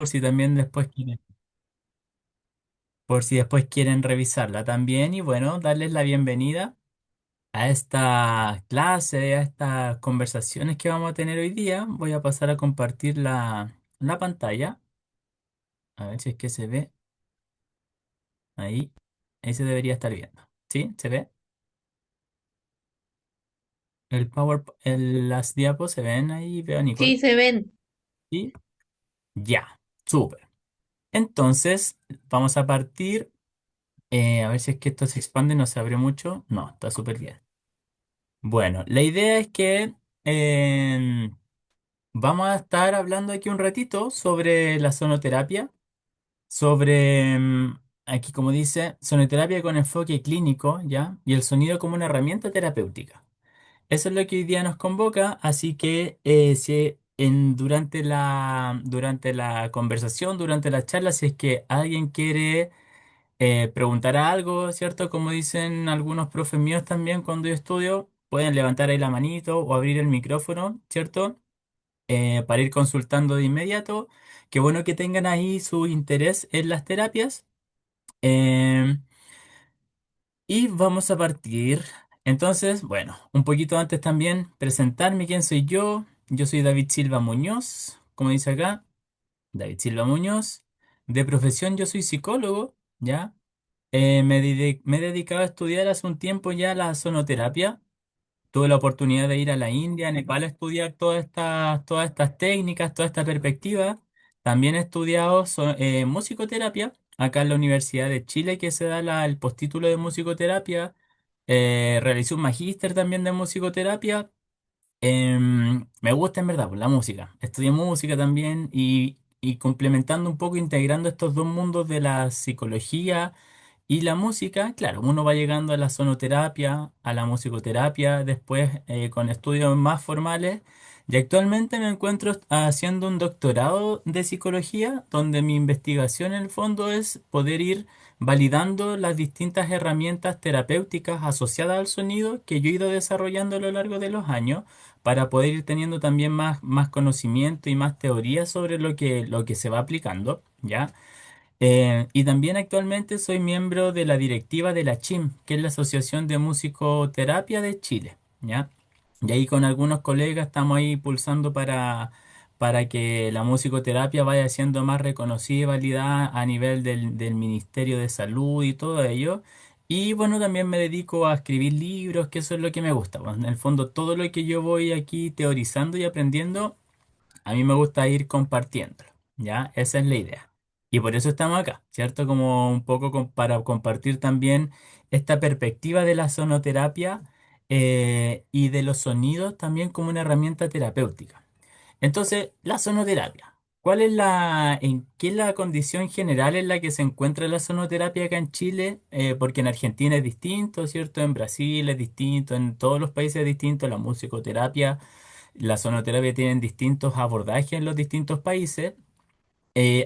por si también después quieren, por si después quieren revisarla también y bueno, darles la bienvenida a esta clase, a estas conversaciones que vamos a tener hoy día. Voy a pasar a compartir la pantalla, a ver si es que se ve ahí. Ahí se debería estar viendo. ¿Sí? ¿Se ve? Las diapos se ven ahí, veo a Nicole. Sí, se ven. Y ya, súper. Entonces, vamos a partir. A ver si es que esto se expande, no se abre mucho. No, está súper bien. Bueno, la idea es que vamos a estar hablando aquí un ratito sobre la sonoterapia, sobre, aquí como dice, sonoterapia con enfoque clínico, ¿ya? Y el sonido como una herramienta terapéutica. Eso es lo que hoy día nos convoca, así que si durante la conversación, durante la charla, si es que alguien quiere preguntar algo, ¿cierto? Como dicen algunos profes míos también cuando yo estudio, pueden levantar ahí la manito o abrir el micrófono, ¿cierto? Para ir consultando de inmediato. Qué bueno que tengan ahí su interés en las terapias. Eh, y vamos a partir. Entonces, bueno, un poquito antes también presentarme quién soy yo. Yo soy David Silva Muñoz, como dice acá, David Silva Muñoz. De profesión yo soy psicólogo, ¿ya? Me he dedicado a estudiar hace un tiempo ya la sonoterapia. Tuve la oportunidad de ir a la India, a Nepal, a estudiar todas estas técnicas, toda esta perspectiva. También he estudiado musicoterapia acá en la Universidad de Chile, que se da el postítulo de musicoterapia. Realicé un magíster también de musicoterapia. Me gusta en verdad pues, la música. Estudié música también y complementando un poco, integrando estos dos mundos de la psicología y la música, claro, uno va llegando a la sonoterapia, a la musicoterapia, después con estudios más formales. Y actualmente me encuentro haciendo un doctorado de psicología, donde mi investigación en el fondo es poder ir validando las distintas herramientas terapéuticas asociadas al sonido que yo he ido desarrollando a lo largo de los años, para poder ir teniendo también más conocimiento y más teoría sobre lo que se va aplicando, ¿ya? Y también actualmente soy miembro de la directiva de la CHIM, que es la Asociación de Musicoterapia de Chile, ¿ya? Y ahí con algunos colegas estamos ahí pulsando para que la musicoterapia vaya siendo más reconocida y validada a nivel del Ministerio de Salud y todo ello. Y bueno, también me dedico a escribir libros, que eso es lo que me gusta. Bueno, en el fondo, todo lo que yo voy aquí teorizando y aprendiendo a mí me gusta ir compartiéndolo, ¿ya? Esa es la idea. Y por eso estamos acá, ¿cierto? Como un poco para compartir también esta perspectiva de la sonoterapia y de los sonidos también como una herramienta terapéutica. Entonces, la sonoterapia. ¿En qué es la condición general en la que se encuentra la sonoterapia acá en Chile? Porque en Argentina es distinto, ¿cierto? En Brasil es distinto, en todos los países es distinto, la musicoterapia, la sonoterapia tienen distintos abordajes en los distintos países.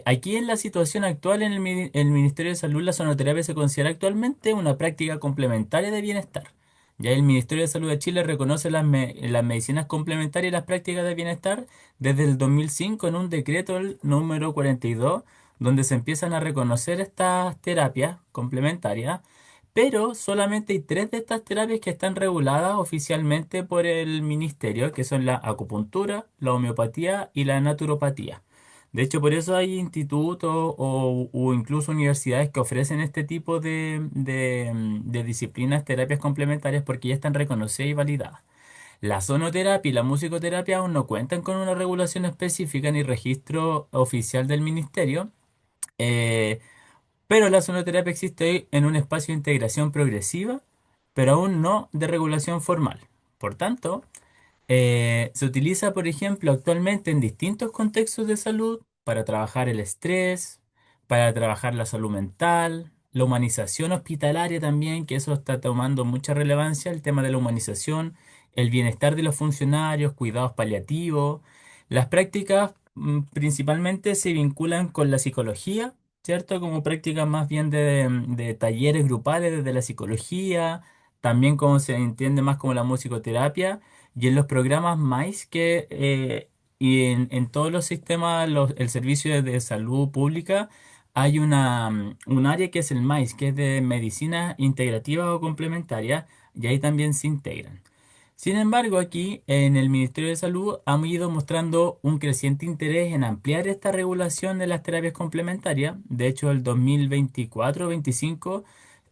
Aquí en la situación actual en el Ministerio de Salud, la sonoterapia se considera actualmente una práctica complementaria de bienestar. Ya el Ministerio de Salud de Chile reconoce las medicinas complementarias y las prácticas de bienestar desde el 2005 en un decreto el número 42, donde se empiezan a reconocer estas terapias complementarias, pero solamente hay tres de estas terapias que están reguladas oficialmente por el ministerio, que son la acupuntura, la homeopatía y la naturopatía. De hecho, por eso hay institutos o incluso universidades que ofrecen este tipo de disciplinas, terapias complementarias, porque ya están reconocidas y validadas. La sonoterapia y la musicoterapia aún no cuentan con una regulación específica ni registro oficial del ministerio, eh, pero la sonoterapia existe hoy en un espacio de integración progresiva, pero aún no de regulación formal. Por tanto, se utiliza, por ejemplo, actualmente en distintos contextos de salud para trabajar el estrés, para trabajar la salud mental, la humanización hospitalaria también, que eso está tomando mucha relevancia, el tema de la humanización, el bienestar de los funcionarios, cuidados paliativos. Las prácticas principalmente se vinculan con la psicología, ¿cierto? Como prácticas más bien de talleres grupales desde la psicología, también como se entiende más como la musicoterapia y en los programas MAIS, que y en todos los sistemas, el servicio de salud pública, hay un área que es el MAIS, que es de medicina integrativa o complementaria, y ahí también se integran. Sin embargo, aquí en el Ministerio de Salud han ido mostrando un creciente interés en ampliar esta regulación de las terapias complementarias. De hecho, el 2024-25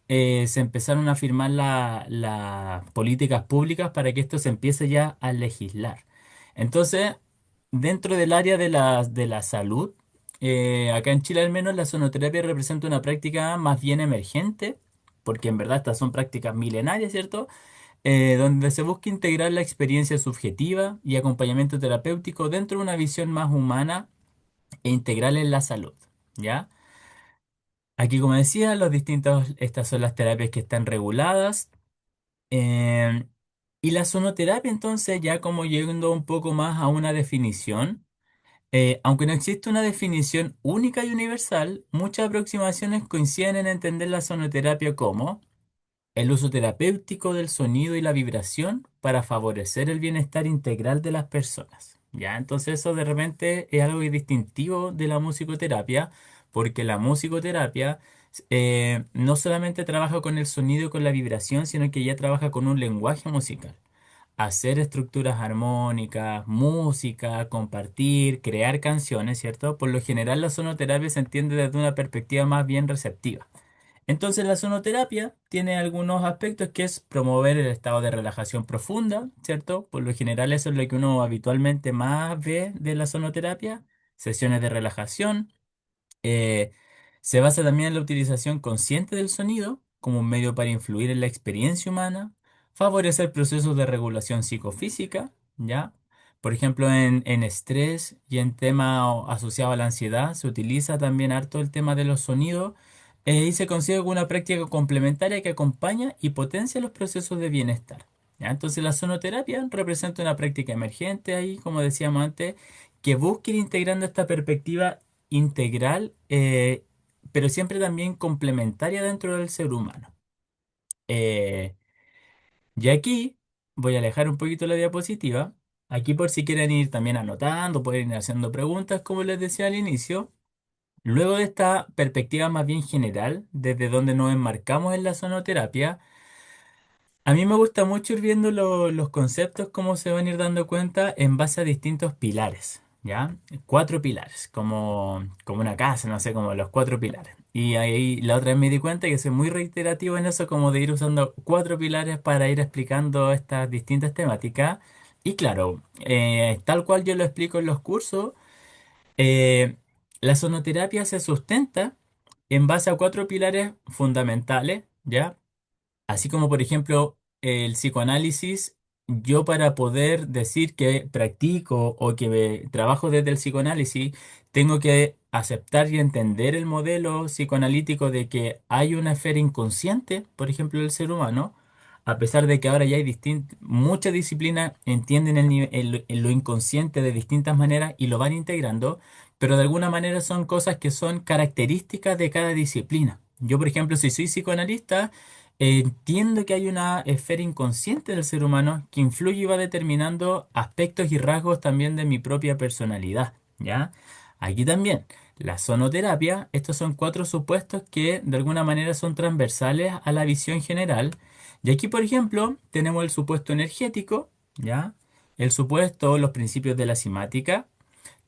se empezaron a firmar las políticas públicas para que esto se empiece ya a legislar. Entonces, dentro del área de la salud, acá en Chile al menos la sonoterapia representa una práctica más bien emergente, porque en verdad estas son prácticas milenarias, ¿cierto? Donde se busca integrar la experiencia subjetiva y acompañamiento terapéutico dentro de una visión más humana e integral en la salud, ¿ya? Aquí, como decía, estas son las terapias que están reguladas. em, y la sonoterapia, entonces, ya como llegando un poco más a una definición, aunque no existe una definición única y universal, muchas aproximaciones coinciden en entender la sonoterapia como el uso terapéutico del sonido y la vibración para favorecer el bienestar integral de las personas. Ya, entonces eso de repente es algo distintivo de la musicoterapia, porque la musicoterapia no solamente trabaja con el sonido y con la vibración, sino que ya trabaja con un lenguaje musical. Hacer estructuras armónicas, música, compartir, crear canciones, ¿cierto? Por lo general la sonoterapia se entiende desde una perspectiva más bien receptiva. Entonces la sonoterapia tiene algunos aspectos que es promover el estado de relajación profunda, ¿cierto? Por lo general eso es lo que uno habitualmente más ve de la sonoterapia, sesiones de relajación. eh, Se basa también en la utilización consciente del sonido como un medio para influir en la experiencia humana, favorecer procesos de regulación psicofísica, ¿ya? Por ejemplo, en estrés y en tema asociado a la ansiedad se utiliza también harto el tema de los sonidos y se consigue como una práctica complementaria que acompaña y potencia los procesos de bienestar. ¿Ya? Entonces la sonoterapia representa una práctica emergente ahí, como decíamos antes, que busca ir integrando esta perspectiva integral, pero siempre también complementaria dentro del ser humano. Eh, y aquí voy a alejar un poquito la diapositiva. Aquí por si quieren ir también anotando, pueden ir haciendo preguntas, como les decía al inicio. Luego de esta perspectiva más bien general, desde donde nos enmarcamos en la sonoterapia, a mí me gusta mucho ir viendo los conceptos, cómo se van a ir dando cuenta en base a distintos pilares, ¿ya? Cuatro pilares, como una casa, no sé, como los cuatro pilares. Y ahí la otra vez me di cuenta que soy muy reiterativo en eso, como de ir usando cuatro pilares para ir explicando estas distintas temáticas. Y claro, tal cual yo lo explico en los cursos, eh, la sonoterapia se sustenta en base a cuatro pilares fundamentales, ¿ya? Así como, por ejemplo, el psicoanálisis, yo para poder decir que practico o que trabajo desde el psicoanálisis, tengo que aceptar y entender el modelo psicoanalítico de que hay una esfera inconsciente, por ejemplo, del ser humano, a pesar de que ahora ya hay muchas disciplinas entienden lo inconsciente de distintas maneras y lo van integrando, pero de alguna manera son cosas que son características de cada disciplina. Yo, por ejemplo, si soy psicoanalista, entiendo que hay una esfera inconsciente del ser humano que influye y va determinando aspectos y rasgos también de mi propia personalidad, ¿ya? Aquí también, la sonoterapia, estos son cuatro supuestos que de alguna manera son transversales a la visión general. Y aquí, por ejemplo, tenemos el supuesto energético, ¿ya? El supuesto, los principios de la simática,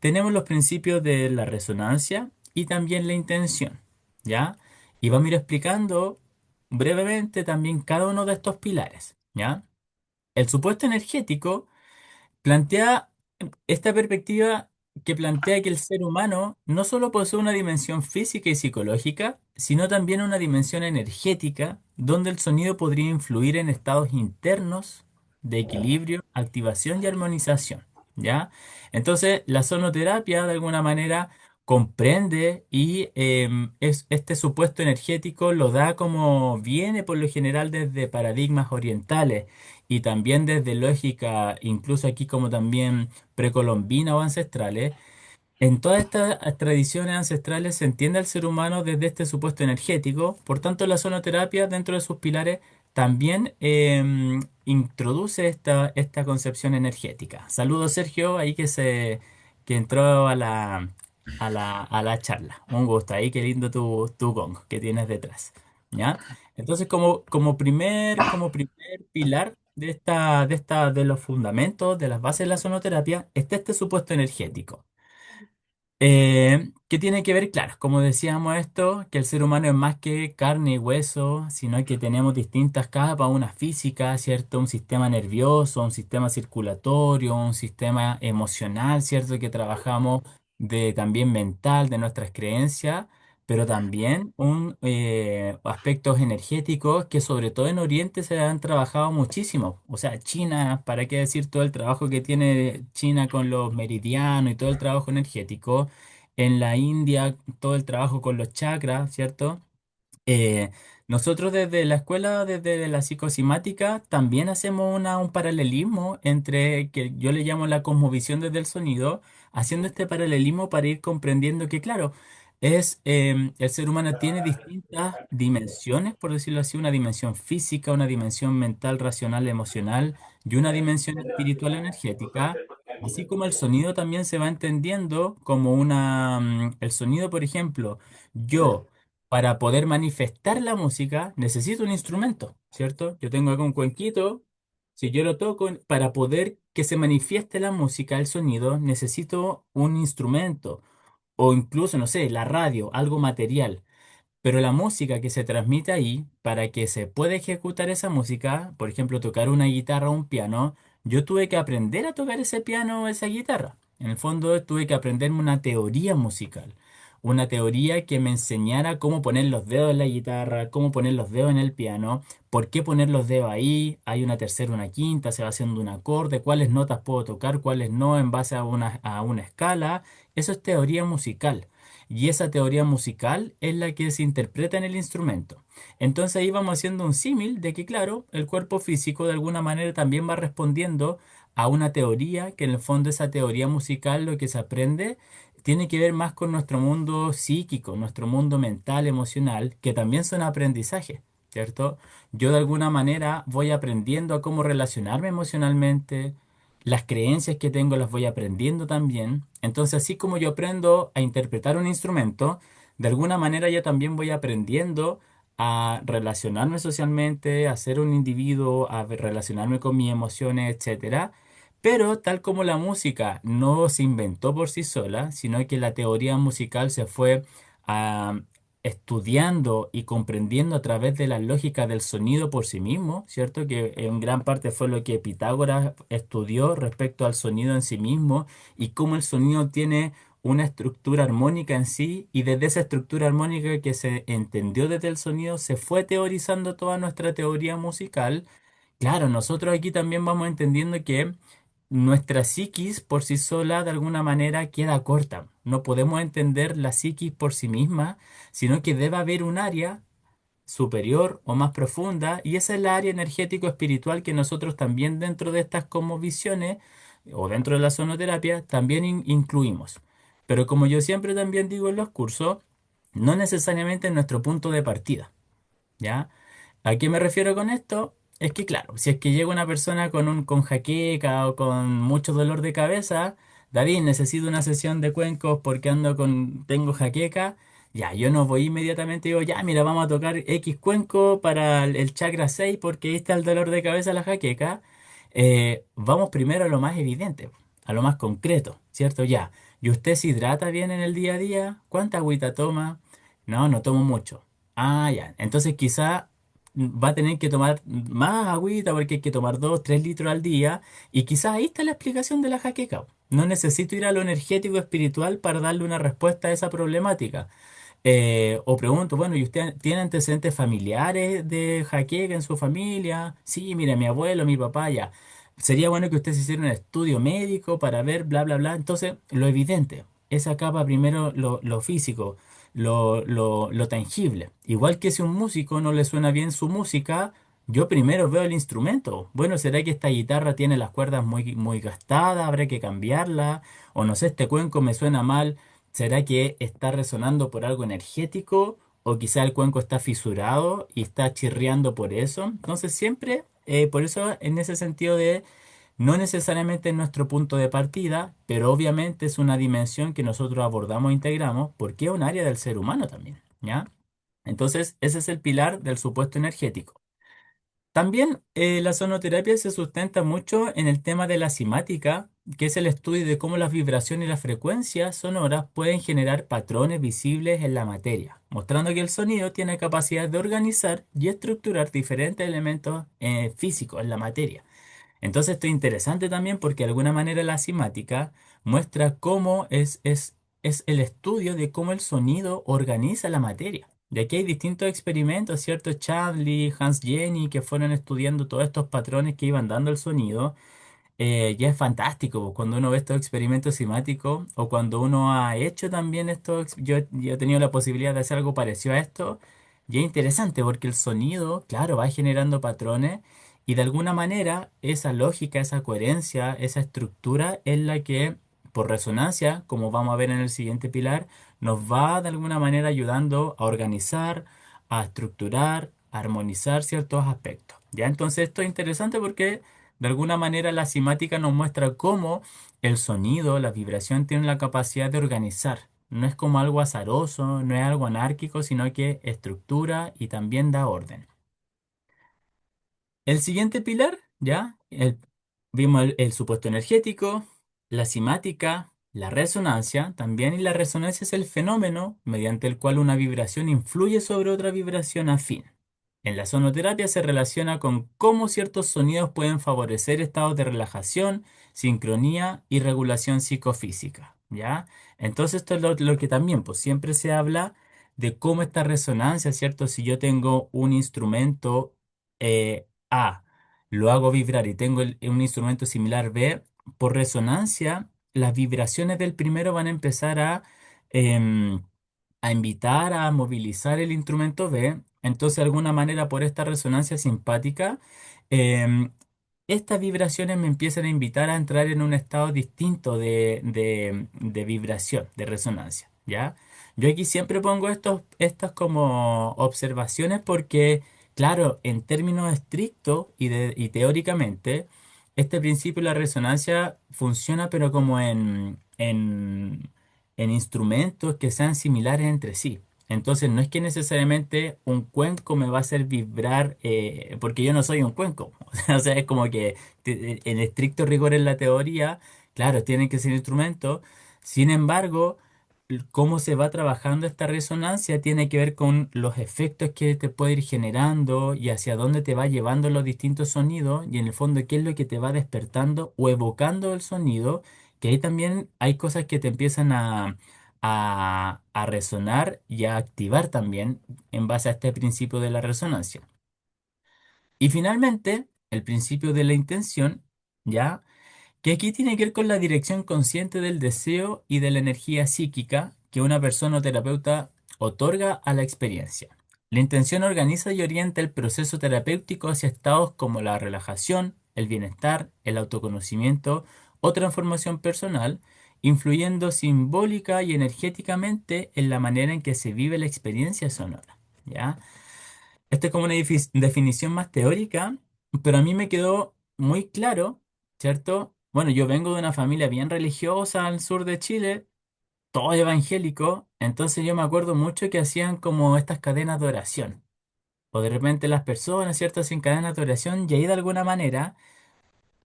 tenemos los principios de la resonancia y también la intención, ¿ya? Y vamos a ir explicando brevemente también cada uno de estos pilares, ¿ya? El supuesto energético plantea esta perspectiva que plantea que el ser humano no solo posee una dimensión física y psicológica, sino también una dimensión energética, donde el sonido podría influir en estados internos de equilibrio, activación y armonización, ¿ya? Entonces, la sonoterapia, de alguna manera, comprende y este supuesto energético lo da como viene por lo general desde paradigmas orientales y también desde lógica, incluso aquí como también precolombina o ancestrales. En todas estas tradiciones ancestrales se entiende al ser humano desde este supuesto energético, por tanto la sonoterapia dentro de sus pilares también introduce esta concepción energética. Saludos, Sergio, ahí que entró a la charla. Un gusto, ahí qué lindo tu gong que tienes detrás. ¿Ya? Entonces, como primer pilar de los fundamentos, de las bases de la sonoterapia, está este supuesto energético. ¿Qué tiene que ver? Claro, como decíamos esto, que el ser humano es más que carne y hueso, sino que tenemos distintas capas, una física, ¿cierto? Un sistema nervioso, un sistema circulatorio, un sistema emocional, ¿cierto? Que trabajamos de también mental, de nuestras creencias, pero también aspectos energéticos que sobre todo en Oriente se han trabajado muchísimo. O sea, China, ¿para qué decir todo el trabajo que tiene China con los meridianos y todo el trabajo energético? En la India, todo el trabajo con los chakras, ¿cierto? Eh, Nosotros desde la escuela, desde la psicosimática, también hacemos un paralelismo entre, que yo le llamo la cosmovisión desde el sonido, haciendo este paralelismo para ir comprendiendo que, claro, el ser humano tiene distintas dimensiones, por decirlo así, una dimensión física, una dimensión mental, racional, emocional y una dimensión espiritual energética. Así como el sonido también se va entendiendo como el sonido, por ejemplo, yo para poder manifestar la música necesito un instrumento, ¿cierto? Yo tengo acá un cuenquito, si yo lo toco, para poder que se manifieste la música, el sonido, necesito un instrumento o incluso, no sé, la radio, algo material. Pero la música que se transmite ahí, para que se pueda ejecutar esa música, por ejemplo, tocar una guitarra o un piano, yo tuve que aprender a tocar ese piano o esa guitarra. En el fondo, tuve que aprenderme una teoría musical, una teoría que me enseñara cómo poner los dedos en la guitarra, cómo poner los dedos en el piano, por qué poner los dedos ahí, hay una tercera, una quinta, se va haciendo un acorde, cuáles notas puedo tocar, cuáles no, en base a una escala. Eso es teoría musical. Y esa teoría musical es la que se interpreta en el instrumento. Entonces ahí vamos haciendo un símil de que, claro, el cuerpo físico de alguna manera también va respondiendo a una teoría, que en el fondo esa teoría musical lo que se aprende tiene que ver más con nuestro mundo psíquico, nuestro mundo mental, emocional, que también son aprendizajes, ¿cierto? Yo de alguna manera voy aprendiendo a cómo relacionarme emocionalmente, las creencias que tengo las voy aprendiendo también. Entonces, así como yo aprendo a interpretar un instrumento, de alguna manera yo también voy aprendiendo a relacionarme socialmente, a ser un individuo, relacionarme con mis emociones, etcétera. Pero tal como la música no se inventó por sí sola, sino que la teoría musical se fue ah, estudiando y comprendiendo a través de la lógica del sonido por sí mismo, ¿cierto? Que en gran parte fue lo que Pitágoras estudió respecto al sonido en sí mismo y cómo el sonido tiene una estructura armónica en sí, y desde esa estructura armónica que se entendió desde el sonido se fue teorizando toda nuestra teoría musical. Claro, nosotros aquí también vamos entendiendo que nuestra psiquis por sí sola de alguna manera queda corta. No podemos entender la psiquis por sí misma, sino que debe haber un área superior o más profunda, y esa es la área energético-espiritual que nosotros también dentro de estas visiones o dentro de la sonoterapia también incluimos. Pero como yo siempre también digo en los cursos, no necesariamente en nuestro punto de partida. ¿Ya? ¿A qué me refiero con esto? Es que, claro, si es que llega una persona con jaqueca o con mucho dolor de cabeza, David, necesito una sesión de cuencos porque tengo jaqueca, ya, yo no voy inmediatamente y digo, ya, mira, vamos a tocar X cuenco para el chakra 6 porque ahí está el dolor de cabeza, la jaqueca. Vamos primero a lo más evidente, a lo más concreto, ¿cierto? Ya, ¿y usted se hidrata bien en el día a día? ¿Cuánta agüita toma? No, no tomo mucho. Ah, ya. Entonces quizá va a tener que tomar más agüita porque hay que tomar 2, 3 litros al día. Y quizá ahí está la explicación de la jaqueca. No necesito ir a lo energético espiritual para darle una respuesta a esa problemática. O pregunto, bueno, ¿y usted tiene antecedentes familiares de jaqueca en su familia? Sí, mira, mi abuelo, mi papá, ya. Sería bueno que usted se hiciera un estudio médico para ver, bla, bla, bla. Entonces, lo evidente, esa capa primero lo físico, lo tangible. Igual que si a un músico no le suena bien su música, yo primero veo el instrumento. Bueno, ¿será que esta guitarra tiene las cuerdas muy, muy gastadas? ¿Habrá que cambiarla? O no sé, este cuenco me suena mal. ¿Será que está resonando por algo energético o quizá el cuenco está fisurado y está chirriando por eso. Entonces siempre, por eso en ese sentido de no necesariamente es nuestro punto de partida, pero obviamente es una dimensión que nosotros abordamos e integramos porque es un área del ser humano también, ¿ya? Entonces, ese es el pilar del supuesto energético. También la sonoterapia se sustenta mucho en el tema de la simática, que es el estudio de cómo las vibraciones y las frecuencias sonoras pueden generar patrones visibles en la materia, mostrando que el sonido tiene capacidad de organizar y estructurar diferentes elementos físicos en la materia. Entonces esto es interesante también porque de alguna manera la cimática muestra cómo es el estudio de cómo el sonido organiza la materia. De aquí hay distintos experimentos, ¿cierto? Chadley, Hans Jenny, que fueron estudiando todos estos patrones que iban dando el sonido ya es fantástico pues, cuando uno ve estos experimentos cimáticos o cuando uno ha hecho también estos, yo he tenido la posibilidad de hacer algo parecido a esto, y es interesante porque el sonido, claro, va generando patrones y de alguna manera esa lógica, esa coherencia, esa estructura es la que, por resonancia, como vamos a ver en el siguiente pilar, nos va de alguna manera ayudando a organizar, a estructurar, a armonizar ciertos aspectos. Ya, entonces esto es interesante porque de alguna manera la cimática nos muestra cómo el sonido, la vibración tiene la capacidad de organizar. No es como algo azaroso, no es algo anárquico, sino que estructura y también da orden. El siguiente pilar, ya, vimos el supuesto energético, la cimática, la resonancia también, y la resonancia es el fenómeno mediante el cual una vibración influye sobre otra vibración afín. En la sonoterapia se relaciona con cómo ciertos sonidos pueden favorecer estados de relajación, sincronía y regulación psicofísica, ¿ya? Entonces esto es lo que también, pues siempre se habla de cómo esta resonancia, ¿cierto? Si yo tengo un instrumento A, lo hago vibrar y tengo un instrumento similar B, por resonancia, las vibraciones del primero van a empezar em, a invitar a movilizar el instrumento B. Entonces, de alguna manera, por esta resonancia simpática, em, estas vibraciones me empiezan a invitar a entrar en un estado distinto de vibración, de resonancia, ¿ya? Yo aquí siempre pongo estas como observaciones porque, claro, en términos estrictos y teóricamente, este principio de la resonancia funciona pero como en instrumentos que sean similares entre sí. Entonces no es que necesariamente un cuenco me va a hacer vibrar, porque yo no soy un cuenco. O sea, es como que en estricto rigor en la teoría, claro, tienen que ser instrumentos. Sin embargo, cómo se va trabajando esta resonancia tiene que ver con los efectos que te puede ir generando y hacia dónde te va llevando los distintos sonidos y en el fondo qué es lo que te va despertando o evocando el sonido, que ahí también hay cosas que te empiezan a resonar y a activar también en base a este principio de la resonancia. Y finalmente, el principio de la intención, ¿ya? Que aquí tiene que ver con la dirección consciente del deseo y de la energía psíquica que una persona o terapeuta otorga a la experiencia. La intención organiza y orienta el proceso terapéutico hacia estados como la relajación, el bienestar, el autoconocimiento o transformación personal, influyendo simbólica y energéticamente en la manera en que se vive la experiencia sonora. ¿Ya? Esto es como una definición más teórica, pero a mí me quedó muy claro, ¿cierto? Bueno, yo vengo de una familia bien religiosa al sur de Chile, todo evangélico, entonces yo me acuerdo mucho que hacían como estas cadenas de oración. O de repente las personas, ¿cierto? Hacen cadenas de oración y ahí de alguna manera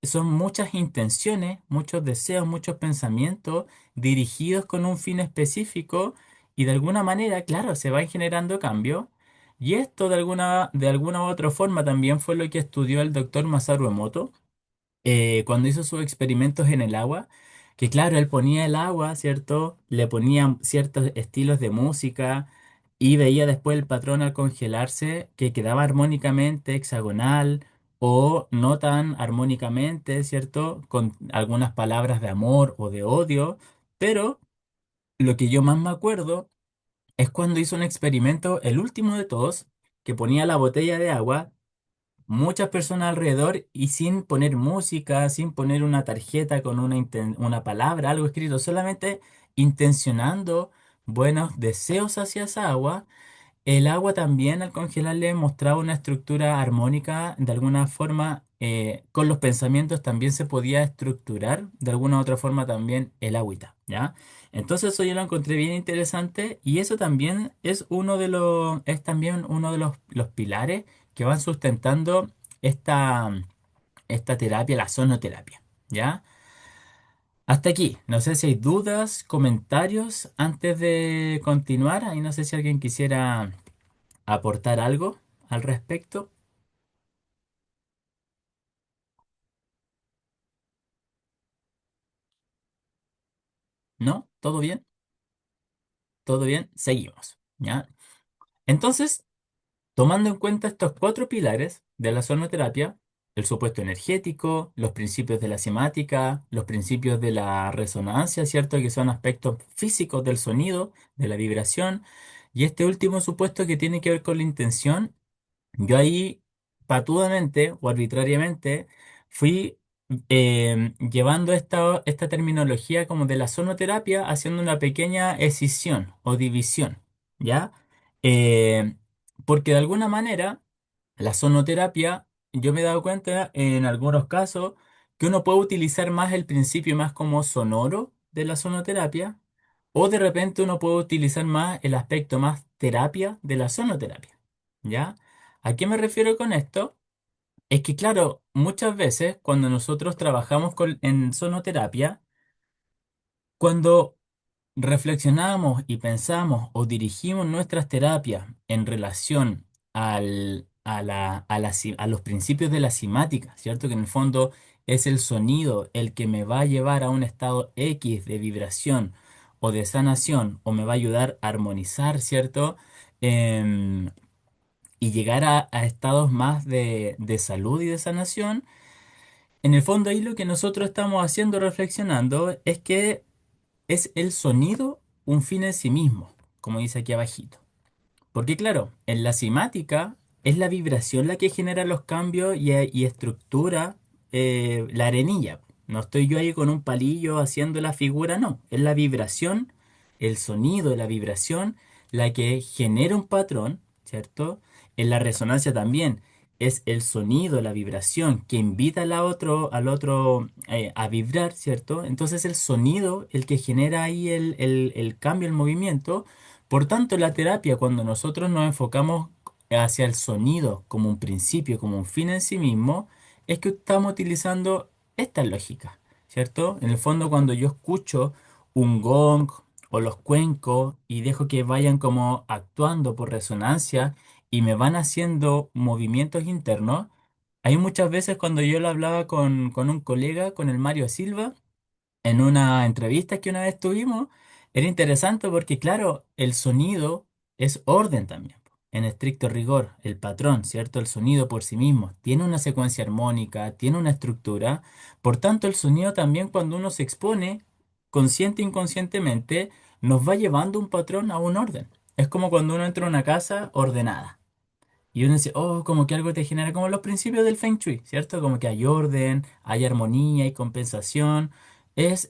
son muchas intenciones, muchos deseos, muchos pensamientos dirigidos con un fin específico y de alguna manera, claro, se van generando cambios. Y esto de alguna u otra forma también fue lo que estudió el doctor Masaru Emoto cuando hizo sus experimentos en el agua, que claro, él ponía el agua, ¿cierto? Le ponía ciertos estilos de música y veía después el patrón al congelarse que quedaba armónicamente hexagonal o no tan armónicamente, ¿cierto? Con algunas palabras de amor o de odio, pero lo que yo más me acuerdo es cuando hizo un experimento, el último de todos, que ponía la botella de agua muchas personas alrededor y sin poner música, sin poner una tarjeta con una palabra, algo escrito, solamente intencionando buenos deseos hacia esa agua El agua también al congelarle mostraba una estructura armónica, de alguna forma, con los pensamientos también se podía estructurar de alguna u otra forma también el agüita, ¿ya? Entonces eso yo lo encontré bien interesante y eso también es es también uno de los pilares que van sustentando esta, esta terapia, la sonoterapia, ¿ya? Hasta aquí, no sé si hay dudas, comentarios antes de continuar, ahí no sé si alguien quisiera aportar algo al respecto. ¿No? ¿Todo bien? ¿Todo bien? Seguimos. ¿Ya? Entonces, tomando en cuenta estos cuatro pilares de la sonoterapia, el supuesto energético, los principios de la semática, los principios de la resonancia, ¿cierto? Que son aspectos físicos del sonido, de la vibración, y este último supuesto que tiene que ver con la intención. Yo ahí, patudamente o arbitrariamente, fui llevando esta terminología como de la sonoterapia, haciendo una pequeña escisión o división, ¿ya? Eh, Porque de alguna manera, la sonoterapia, yo me he dado cuenta en algunos casos que uno puede utilizar más el principio más como sonoro de la sonoterapia, o de repente uno puede utilizar más el aspecto más terapia de la sonoterapia, ¿ya? ¿A qué me refiero con esto? Es que, claro, muchas veces cuando nosotros trabajamos en sonoterapia, cuando reflexionamos y pensamos o dirigimos nuestras terapias en relación a los principios de la simática, ¿cierto? Que en el fondo es el sonido el que me va a llevar a un estado X de vibración o de sanación o me va a ayudar a armonizar, ¿cierto? Em, y llegar a estados más de salud y de sanación, en el fondo ahí lo que nosotros estamos haciendo reflexionando es que es el sonido un fin en sí mismo, como dice aquí abajito. Porque claro, en la cimática es la vibración la que genera los cambios y estructura la arenilla. No estoy yo ahí con un palillo haciendo la figura, no. Es la vibración, el sonido, la vibración, la que genera un patrón, ¿cierto? En la resonancia también es el sonido, la vibración que invita al otro a vibrar, ¿cierto? Entonces el sonido el que genera ahí el cambio, el movimiento. Por tanto, la terapia, cuando nosotros nos enfocamos hacia el sonido como un principio, como un fin en sí mismo, es que estamos utilizando esta lógica, ¿cierto? En el fondo, cuando yo escucho un gong o los cuencos y dejo que vayan como actuando por resonancia y me van haciendo movimientos internos, hay muchas veces cuando yo lo hablaba con un colega, con el Mario Silva, en una entrevista que una vez tuvimos, era interesante porque, claro, el sonido es orden también, po. En estricto rigor, el patrón, ¿cierto? El sonido por sí mismo tiene una secuencia armónica, tiene una estructura. Por tanto, el sonido también cuando uno se expone, consciente e inconscientemente, nos va llevando un patrón a un orden. Es como cuando uno entra a una casa ordenada. Y uno dice, oh, como que algo te genera como los principios del Feng Shui, ¿cierto? Como que hay orden, hay armonía, hay compensación. Es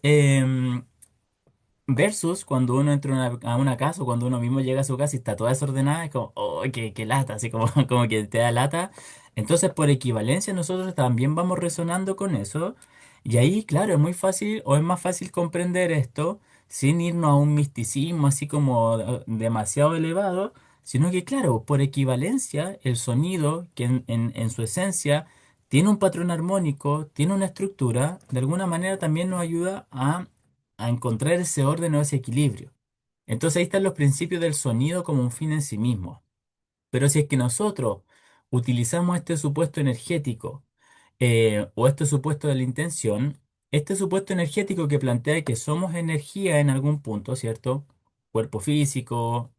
versus cuando uno entra a una casa o cuando uno mismo llega a su casa y está toda desordenada, es como, oh, qué lata, así como, como que te da lata. Entonces, por equivalencia, nosotros también vamos resonando con eso. Y ahí, claro, es muy fácil o es más fácil comprender esto sin irnos a un misticismo así como demasiado elevado, sino que, claro, por equivalencia, el sonido, que en su esencia tiene un patrón armónico, tiene una estructura, de alguna manera también nos ayuda a encontrar ese orden o ese equilibrio. Entonces ahí están los principios del sonido como un fin en sí mismo. Pero si es que nosotros utilizamos este supuesto energético o este supuesto de la intención, este supuesto energético que plantea que somos energía en algún punto, ¿cierto? Cuerpo físico,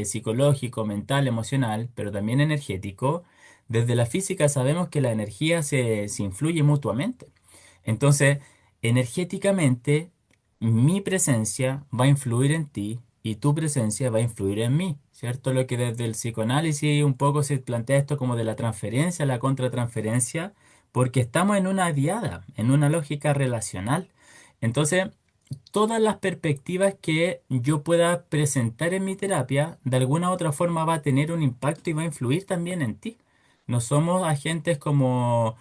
psicológico, mental, emocional, pero también energético. Desde la física sabemos que la energía se influye mutuamente. Entonces, energéticamente, mi presencia va a influir en ti y tu presencia va a influir en mí, ¿cierto? Lo que desde el psicoanálisis un poco se plantea esto como de la transferencia, la contratransferencia, porque estamos en una diada, en una lógica relacional. Entonces, todas las perspectivas que yo pueda presentar en mi terapia, de alguna u otra forma va a tener un impacto y va a influir también en ti. No somos agentes como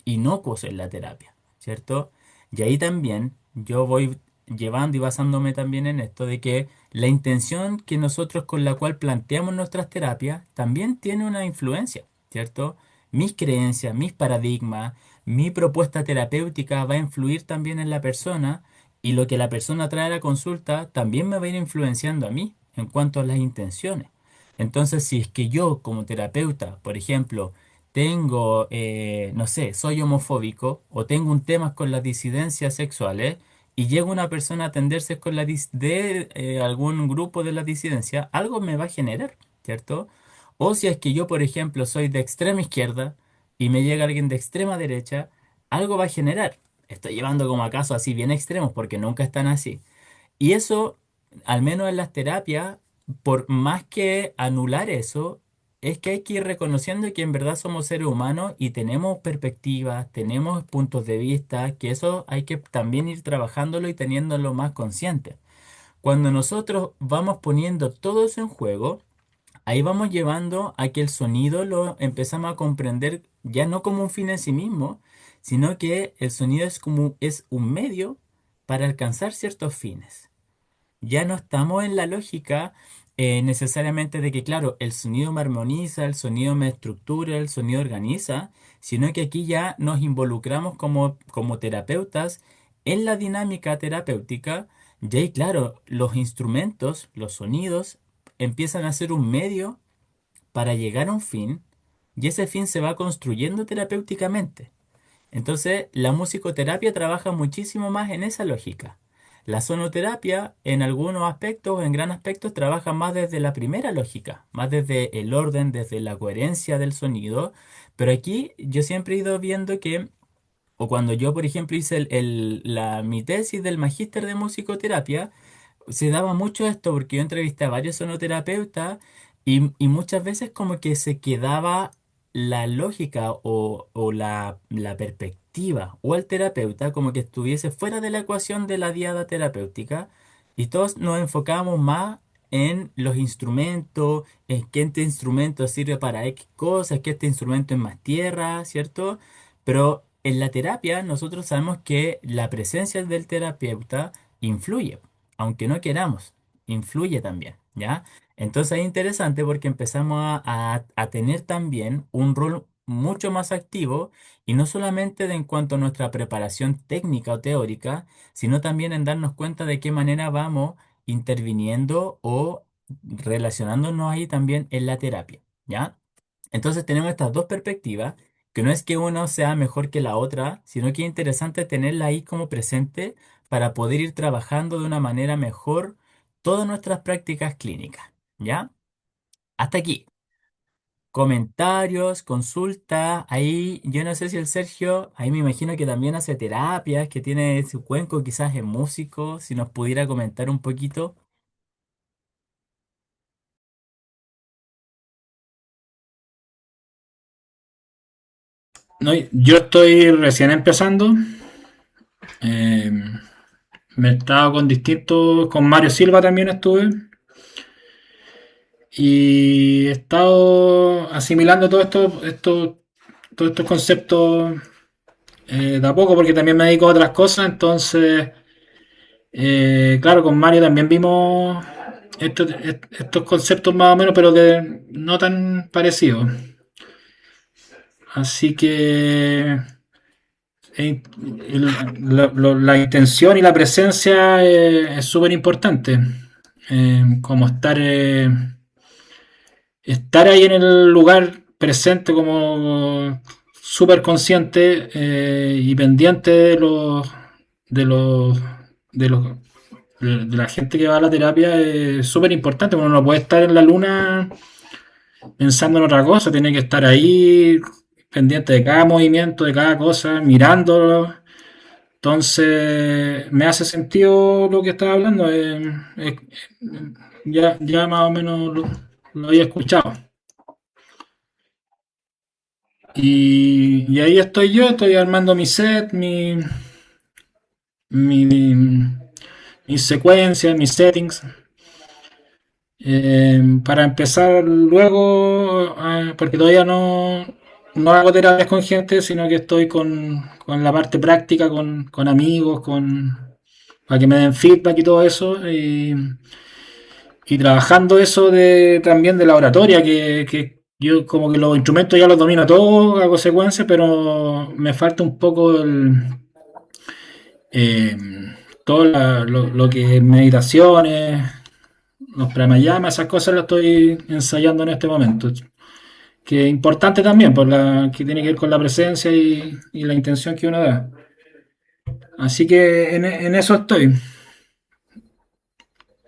inocuos en la terapia, ¿cierto? Y ahí también yo voy llevando y basándome también en esto de que la intención que nosotros con la cual planteamos nuestras terapias también tiene una influencia, ¿cierto? Mis creencias, mis paradigmas, mi propuesta terapéutica va a influir también en la persona y lo que la persona trae a la consulta también me va a ir influenciando a mí en cuanto a las intenciones. Entonces, si es que yo como terapeuta, por ejemplo, tengo, no sé, soy homofóbico o tengo un tema con las disidencias sexuales y llega una persona a atenderse con de algún grupo de la disidencia, algo me va a generar, ¿cierto? O si es que yo, por ejemplo, soy de extrema izquierda y me llega alguien de extrema derecha, algo va a generar. Estoy llevando como a casos así bien extremos porque nunca están así. Y eso, al menos en las terapias, por más que anular eso, es que hay que ir reconociendo que en verdad somos seres humanos y tenemos perspectivas, tenemos puntos de vista, que eso hay que también ir trabajándolo y teniéndolo más consciente. Cuando nosotros vamos poniendo todo eso en juego, ahí vamos llevando a que el sonido lo empezamos a comprender ya no como un fin en sí mismo, sino que el sonido es como es un medio para alcanzar ciertos fines. Ya no estamos en la lógica necesariamente de que, claro, el sonido me armoniza, el sonido me estructura, el sonido organiza, sino que aquí ya nos involucramos como terapeutas en la dinámica terapéutica. Y ahí, claro, los instrumentos, los sonidos, empiezan a ser un medio para llegar a un fin y ese fin se va construyendo terapéuticamente. Entonces, la musicoterapia trabaja muchísimo más en esa lógica. La sonoterapia, en algunos aspectos, en gran aspectos, trabaja más desde la primera lógica, más desde el orden, desde la coherencia del sonido. Pero aquí yo siempre he ido viendo que, o cuando yo, por ejemplo, hice mi tesis del magíster de musicoterapia, se daba mucho esto porque yo entrevisté a varios sonoterapeutas y muchas veces como que se quedaba la lógica o la perspectiva o el terapeuta como que estuviese fuera de la ecuación de la diada terapéutica y todos nos enfocábamos más en los instrumentos, en qué este instrumento sirve para X cosas, que este instrumento es más tierra, ¿cierto? Pero en la terapia nosotros sabemos que la presencia del terapeuta influye aunque no queramos, influye también, ¿ya? Entonces es interesante porque empezamos a tener también un rol mucho más activo y no solamente en cuanto a nuestra preparación técnica o teórica, sino también en darnos cuenta de qué manera vamos interviniendo o relacionándonos ahí también en la terapia, ¿ya? Entonces tenemos estas dos perspectivas, que no es que uno sea mejor que la otra, sino que es interesante tenerla ahí como presente para poder ir trabajando de una manera mejor todas nuestras prácticas clínicas. ¿Ya? Hasta aquí. Comentarios, consultas. Ahí yo no sé si el Sergio, ahí me imagino que también hace terapias, que tiene su cuenco, quizás es músico, si nos pudiera comentar un poquito. No, yo estoy recién empezando. eh, Me he estado con distintos, con Mario Silva también estuve. Y he estado asimilando todos estos conceptos de a poco, porque también me dedico a otras cosas. Entonces, claro, con Mario también vimos estos conceptos más o menos, pero de no tan parecidos. Así que la intención y la presencia es súper importante. Como estar ahí en el lugar presente como súper consciente y pendiente de los, de los de la gente que va a la terapia es súper importante. Uno no puede estar en la luna pensando en otra cosa, tiene que estar ahí pendiente de cada movimiento, de cada cosa, mirándolo. Entonces, me hace sentido lo que estaba hablando. Ya más o menos lo había escuchado. Y ahí estoy yo, estoy armando mi set, mi, mis secuencias, mis settings, para empezar luego, porque todavía no hago terapias con gente, sino que estoy con la parte práctica, con amigos, para que me den feedback y todo eso. Y trabajando eso también de la oratoria, que yo como que los instrumentos ya los domino todos, hago secuencias, pero me falta un poco eh, todo lo que es meditaciones, los pranayamas, esas cosas las estoy ensayando en este momento. Que es importante también, que tiene que ver con la presencia y la intención que uno da. Así que en eso estoy.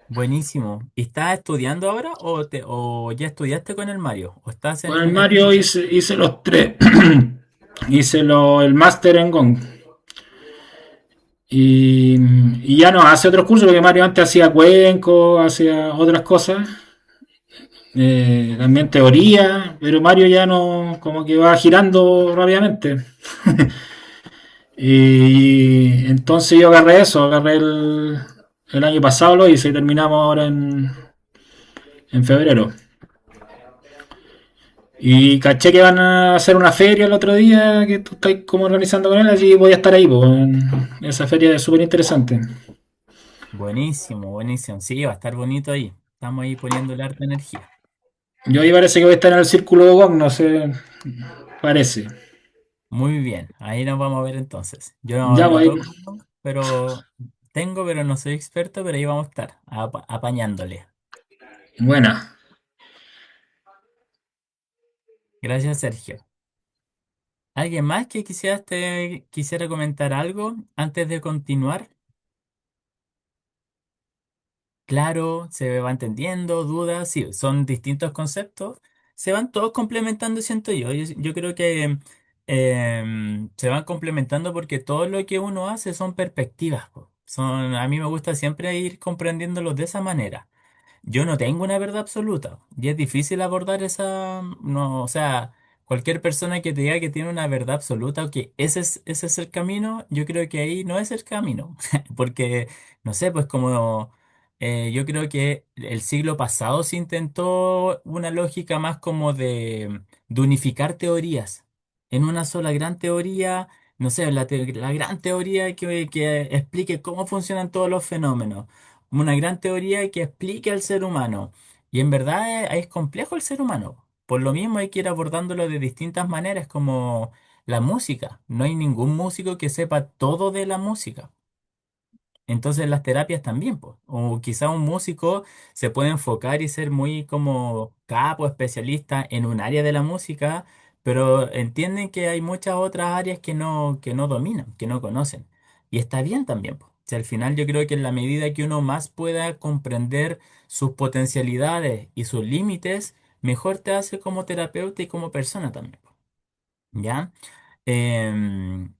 Buenísimo. ¿Y estás estudiando ahora o ya estudiaste con el Mario? ¿O estás Con el en este Mario nivel? hice los tres. Hice el máster en Gong. Y ya no hace otros cursos, porque Mario antes hacía cuenco, hacía otras cosas, también teoría, pero Mario ya no, como que va girando rápidamente. Y entonces yo agarré eso, agarré el año pasado lo hice y terminamos ahora en febrero. Y caché que van a hacer una feria el otro día que tú estás como organizando con él, así voy a estar ahí, pues, en esa feria es súper interesante. Buenísimo, buenísimo. Sí, va a estar bonito ahí. Estamos ahí poniéndole harta energía. Yo ahí parece que voy a estar en el círculo de Gong, no sé, parece. Muy bien, ahí nos vamos a ver entonces. Yo no, Ya, no pues, toco, pero pero no soy experto, pero ahí vamos a estar, apañándole. buena. Gracias, Sergio. ¿Alguien más que quisiera comentar algo antes de continuar? Claro, se va entendiendo, dudas, sí, son distintos conceptos, se van todos complementando, siento yo. Yo creo que se van complementando porque todo lo que uno hace son perspectivas, po. A mí me gusta siempre ir comprendiéndolos de esa manera. Yo no tengo una verdad absoluta y es difícil abordar no, o sea, cualquier persona que te diga que tiene una verdad absoluta o que ese es el camino, yo creo que ahí no es el camino, porque, no sé, pues como yo creo que el siglo pasado se intentó una lógica más como de unificar teorías en una sola gran teoría, no sé, la gran teoría que explique cómo funcionan todos los fenómenos, una gran teoría que explique al ser humano. Y en verdad es complejo el ser humano. Por lo mismo hay que ir abordándolo de distintas maneras, como la música. No hay ningún músico que sepa todo de la música. Entonces las terapias también, pues. O quizá un músico se puede enfocar y ser muy como capo, especialista en un área de la música, pero entienden que hay muchas otras áreas que no dominan, que no conocen. Y está bien también, pues. Si al final yo creo que en la medida que uno más pueda comprender sus potencialidades y sus límites, mejor te hace como terapeuta y como persona también, pues. ¿Ya? Em,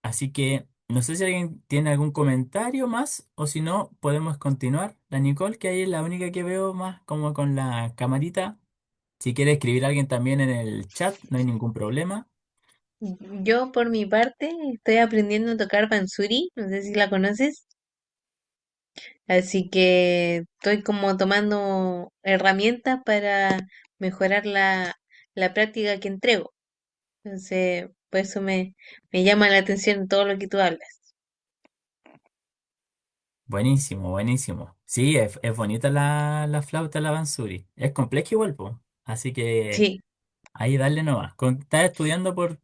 Así que no sé si alguien tiene algún comentario más o si no, podemos continuar. La Nicole, que ahí es la única que veo más como con la camarita. Si quiere escribir a alguien también en el chat, no hay ningún problema. Yo, por mi parte, estoy aprendiendo a tocar Bansuri, no sé si la conoces, así que estoy como tomando herramientas para mejorar la práctica que entrego. Entonces, por eso me llama la atención todo lo que tú hablas. Buenísimo, buenísimo. Sí, es bonita la flauta, la Bansuri. Es compleja igual, po. Así que Sí, ahí dale nomás. ¿Estás estudiando por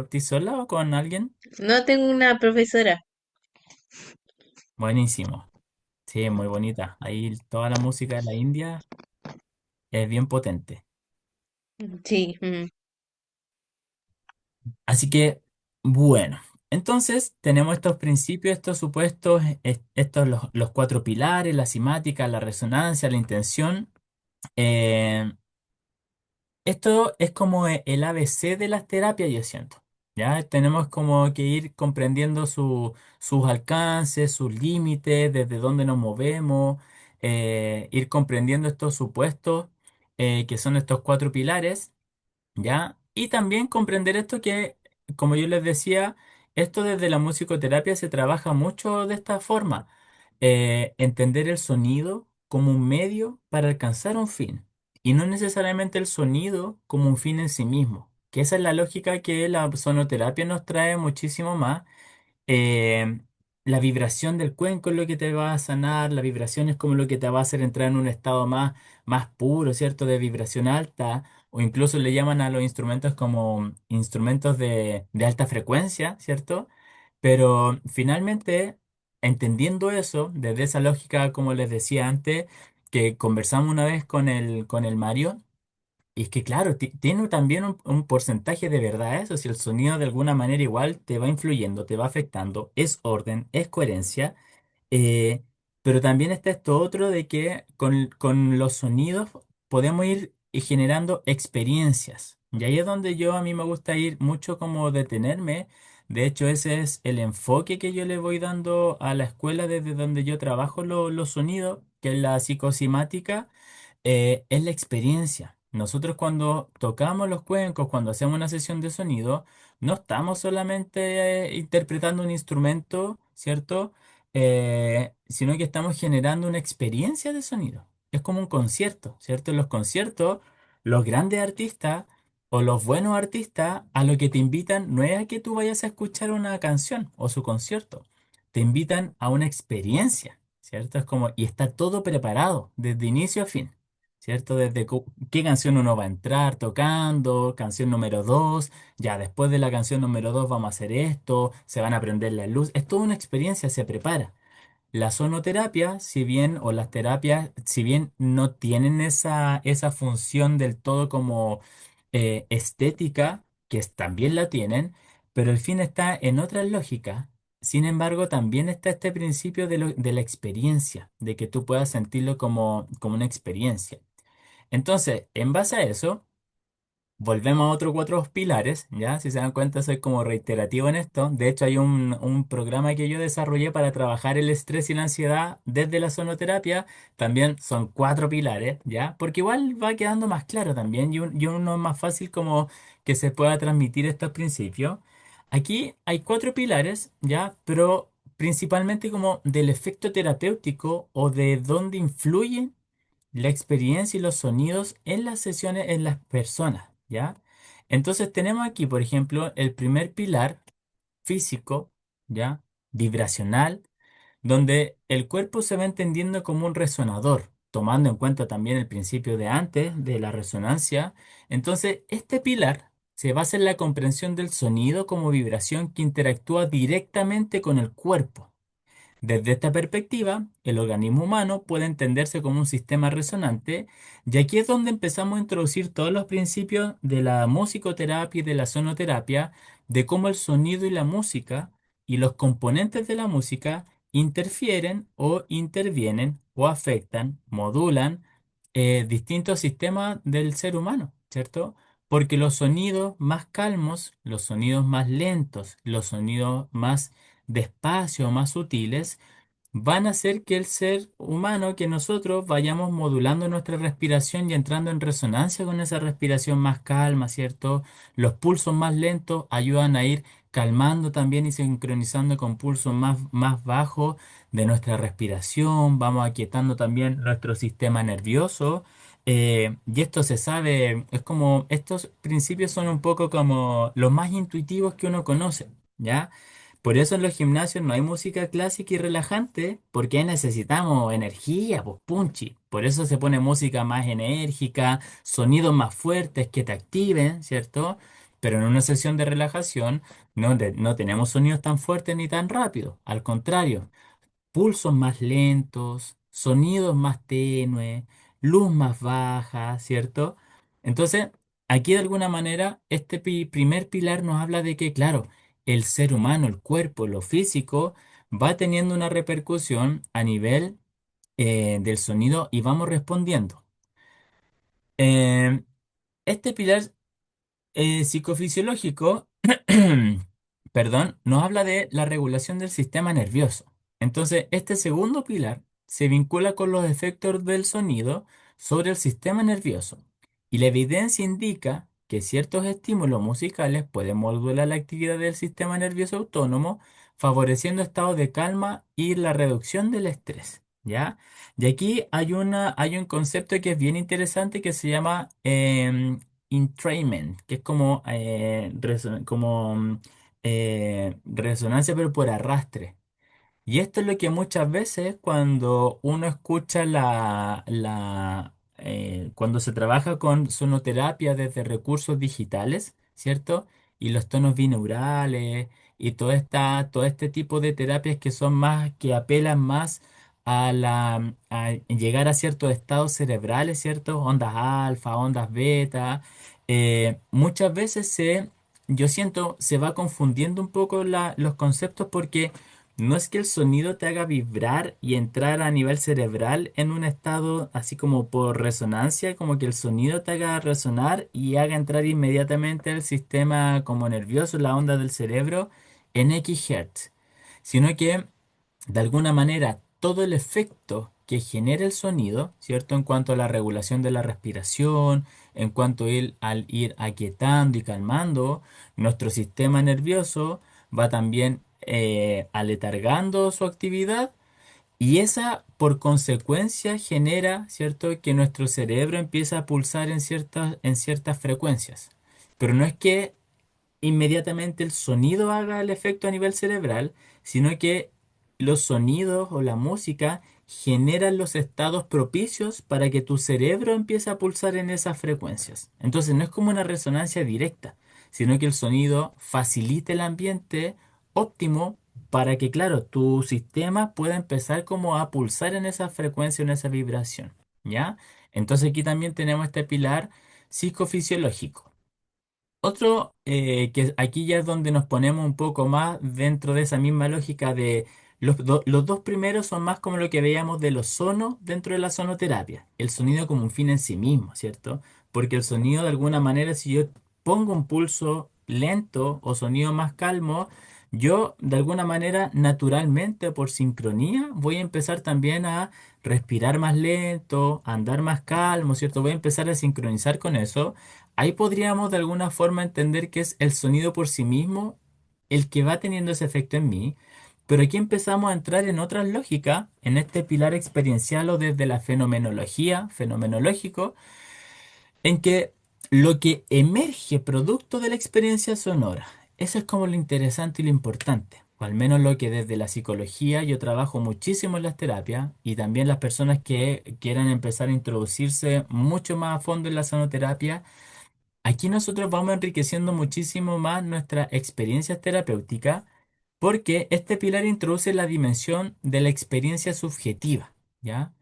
ti sola o con alguien? no tengo una profesora. Buenísimo. Sí, muy bonita. Ahí toda la música de la India es bien potente. Sí, Así que, bueno, entonces tenemos estos principios, estos supuestos, estos los cuatro pilares, la simática, la resonancia, la intención. Eh, Esto es como el ABC de las terapias, yo siento. Ya tenemos como que ir comprendiendo sus alcances, sus límites, desde dónde nos movemos, ir comprendiendo estos supuestos que son estos cuatro pilares. ¿Ya? Y también comprender esto que, como yo les decía, Esto desde la musicoterapia se trabaja mucho de esta forma. Entender el sonido como un medio para alcanzar un fin y no necesariamente el sonido como un fin en sí mismo. Que esa es la lógica que la sonoterapia nos trae muchísimo más. eh, la vibración del cuenco es lo que te va a sanar, la vibración es como lo que te va a hacer entrar en un estado más puro, ¿cierto? De vibración alta, o incluso le llaman a los instrumentos como instrumentos de alta frecuencia, ¿cierto? Pero finalmente, entendiendo eso, desde esa lógica, como les decía antes, que conversamos una vez con el Mario, y es que claro, tiene también un porcentaje de verdad eso, si el sonido de alguna manera igual te va influyendo, te va afectando, es orden, es coherencia, eh, pero también está esto otro de que con los sonidos podemos ir generando experiencias. Y ahí es donde yo a mí me gusta ir mucho como detenerme. De hecho, ese es el enfoque que yo le voy dando a la escuela desde donde yo trabajo los sonidos, que es la psicosimática, es la experiencia. Nosotros cuando tocamos los cuencos, cuando hacemos una sesión de sonido, no estamos solamente interpretando un instrumento, ¿cierto? Sino que estamos generando una experiencia de sonido. Es como un concierto, ¿cierto? En los conciertos, los grandes artistas o los buenos artistas a lo que te invitan no es a que tú vayas a escuchar una canción o su concierto, te invitan a una experiencia, ¿cierto? Es como, y está todo preparado desde inicio a fin. ¿Cierto? Desde qué canción uno va a entrar tocando, canción número 2, ya después de la canción número 2 vamos a hacer esto, se van a prender las luces, es toda una experiencia, se prepara. La sonoterapia, si bien, o las terapias, si bien no tienen esa función del todo como estética, también la tienen, pero el fin está en otra lógica. Sin embargo, también está este principio de la experiencia, de que tú puedas sentirlo como una experiencia. Entonces, en base a eso, volvemos a otros cuatro pilares, ¿ya? Si se dan cuenta, soy como reiterativo en esto. De hecho, hay un programa que yo desarrollé para trabajar el estrés y la ansiedad desde la sonoterapia. También son cuatro pilares, ¿ya? Porque igual va quedando más claro también y uno es más fácil como que se pueda transmitir estos principios. Aquí hay cuatro pilares, ¿ya? Pero principalmente como del efecto terapéutico o de dónde influyen la experiencia y los sonidos en las sesiones en las personas, ¿ya? Entonces tenemos aquí, por ejemplo, el primer pilar físico, ¿ya? Vibracional, donde el cuerpo se va entendiendo como un resonador, tomando en cuenta también el principio de antes, de la resonancia. Entonces, este pilar se basa en la comprensión del sonido como vibración que interactúa directamente con el cuerpo. Desde esta perspectiva, el organismo humano puede entenderse como un sistema resonante, y aquí es donde empezamos a introducir todos los principios de la musicoterapia y de la sonoterapia, de cómo el sonido y la música y los componentes de la música interfieren o intervienen o afectan, modulan distintos sistemas del ser humano, ¿cierto? Porque los sonidos más calmos, los sonidos más lentos, los sonidos más despacio, más sutiles, van a hacer que el ser humano, que nosotros vayamos modulando nuestra respiración y entrando en resonancia con esa respiración más calma, ¿cierto? Los pulsos más lentos ayudan a ir calmando también y sincronizando con pulsos más bajos de nuestra respiración, vamos aquietando también nuestro sistema nervioso. Y esto se sabe, es como, estos principios son un poco como los más intuitivos que uno conoce, ¿ya? Por eso en los gimnasios no hay música clásica y relajante, porque ahí necesitamos energía, pues punchi. Por eso se pone música más enérgica, sonidos más fuertes que te activen, ¿cierto? Pero en una sesión de relajación no tenemos sonidos tan fuertes ni tan rápidos. Al contrario, pulsos más lentos, sonidos más tenues, luz más baja, ¿cierto? Entonces, aquí de alguna manera, este primer pilar nos habla de que, claro, el ser humano, el cuerpo, lo físico, va teniendo una repercusión a nivel del sonido y vamos respondiendo. Eh, este pilar psicofisiológico, perdón, nos habla de la regulación del sistema nervioso. Entonces, este segundo pilar se vincula con los efectos del sonido sobre el sistema nervioso. Y la evidencia indica que ciertos estímulos musicales pueden modular la actividad del sistema nervioso autónomo, favoreciendo estados de calma y la reducción del estrés. ¿Ya? Y aquí hay un concepto que es bien interesante que se llama entrainment, que es como, resonancia pero por arrastre. Y esto es lo que muchas veces cuando uno escucha cuando se trabaja con sonoterapia desde recursos digitales, ¿cierto? Y los tonos binaurales y todo este tipo de terapias que son más, que apelan más a llegar a ciertos estados cerebrales, ¿cierto? Ondas alfa, ondas beta. Muchas veces yo siento, se va confundiendo un poco los conceptos porque no es que el sonido te haga vibrar y entrar a nivel cerebral en un estado así como por resonancia, como que el sonido te haga resonar y haga entrar inmediatamente al sistema como nervioso, la onda del cerebro, en X Hertz, sino que de alguna manera todo el efecto que genera el sonido, ¿cierto? En cuanto a la regulación de la respiración, en cuanto al ir aquietando y calmando nuestro sistema nervioso, va también aletargando su actividad y esa por consecuencia genera, ¿cierto? Que nuestro cerebro empieza a pulsar en ciertas frecuencias. Pero no es que inmediatamente el sonido haga el efecto a nivel cerebral, sino que los sonidos o la música generan los estados propicios para que tu cerebro empiece a pulsar en esas frecuencias. Entonces no es como una resonancia directa, sino que el sonido facilita el ambiente óptimo para que, claro, tu sistema pueda empezar como a pulsar en esa frecuencia, en esa vibración, ¿ya? Entonces aquí también tenemos este pilar psicofisiológico. Otro, que aquí ya es donde nos ponemos un poco más dentro de esa misma lógica de los dos primeros son más como lo que veíamos de los sonos dentro de la sonoterapia, el sonido como un fin en sí mismo, ¿cierto? Porque el sonido de alguna manera, si yo pongo un pulso lento o sonido más calmo, yo de alguna manera naturalmente por sincronía voy a empezar también a respirar más lento, a andar más calmo, ¿cierto? Voy a empezar a sincronizar con eso. Ahí podríamos de alguna forma entender que es el sonido por sí mismo el que va teniendo ese efecto en mí, pero aquí empezamos a entrar en otras lógicas, en este pilar experiencial o desde la fenomenología, fenomenológico, en que lo que emerge producto de la experiencia sonora, eso es como lo interesante y lo importante, o al menos lo que desde la psicología yo trabajo muchísimo en las terapias y también las personas que quieran empezar a introducirse mucho más a fondo en la sonoterapia. Aquí nosotros vamos enriqueciendo muchísimo más nuestras experiencias terapéuticas porque este pilar introduce la dimensión de la experiencia subjetiva, ¿ya?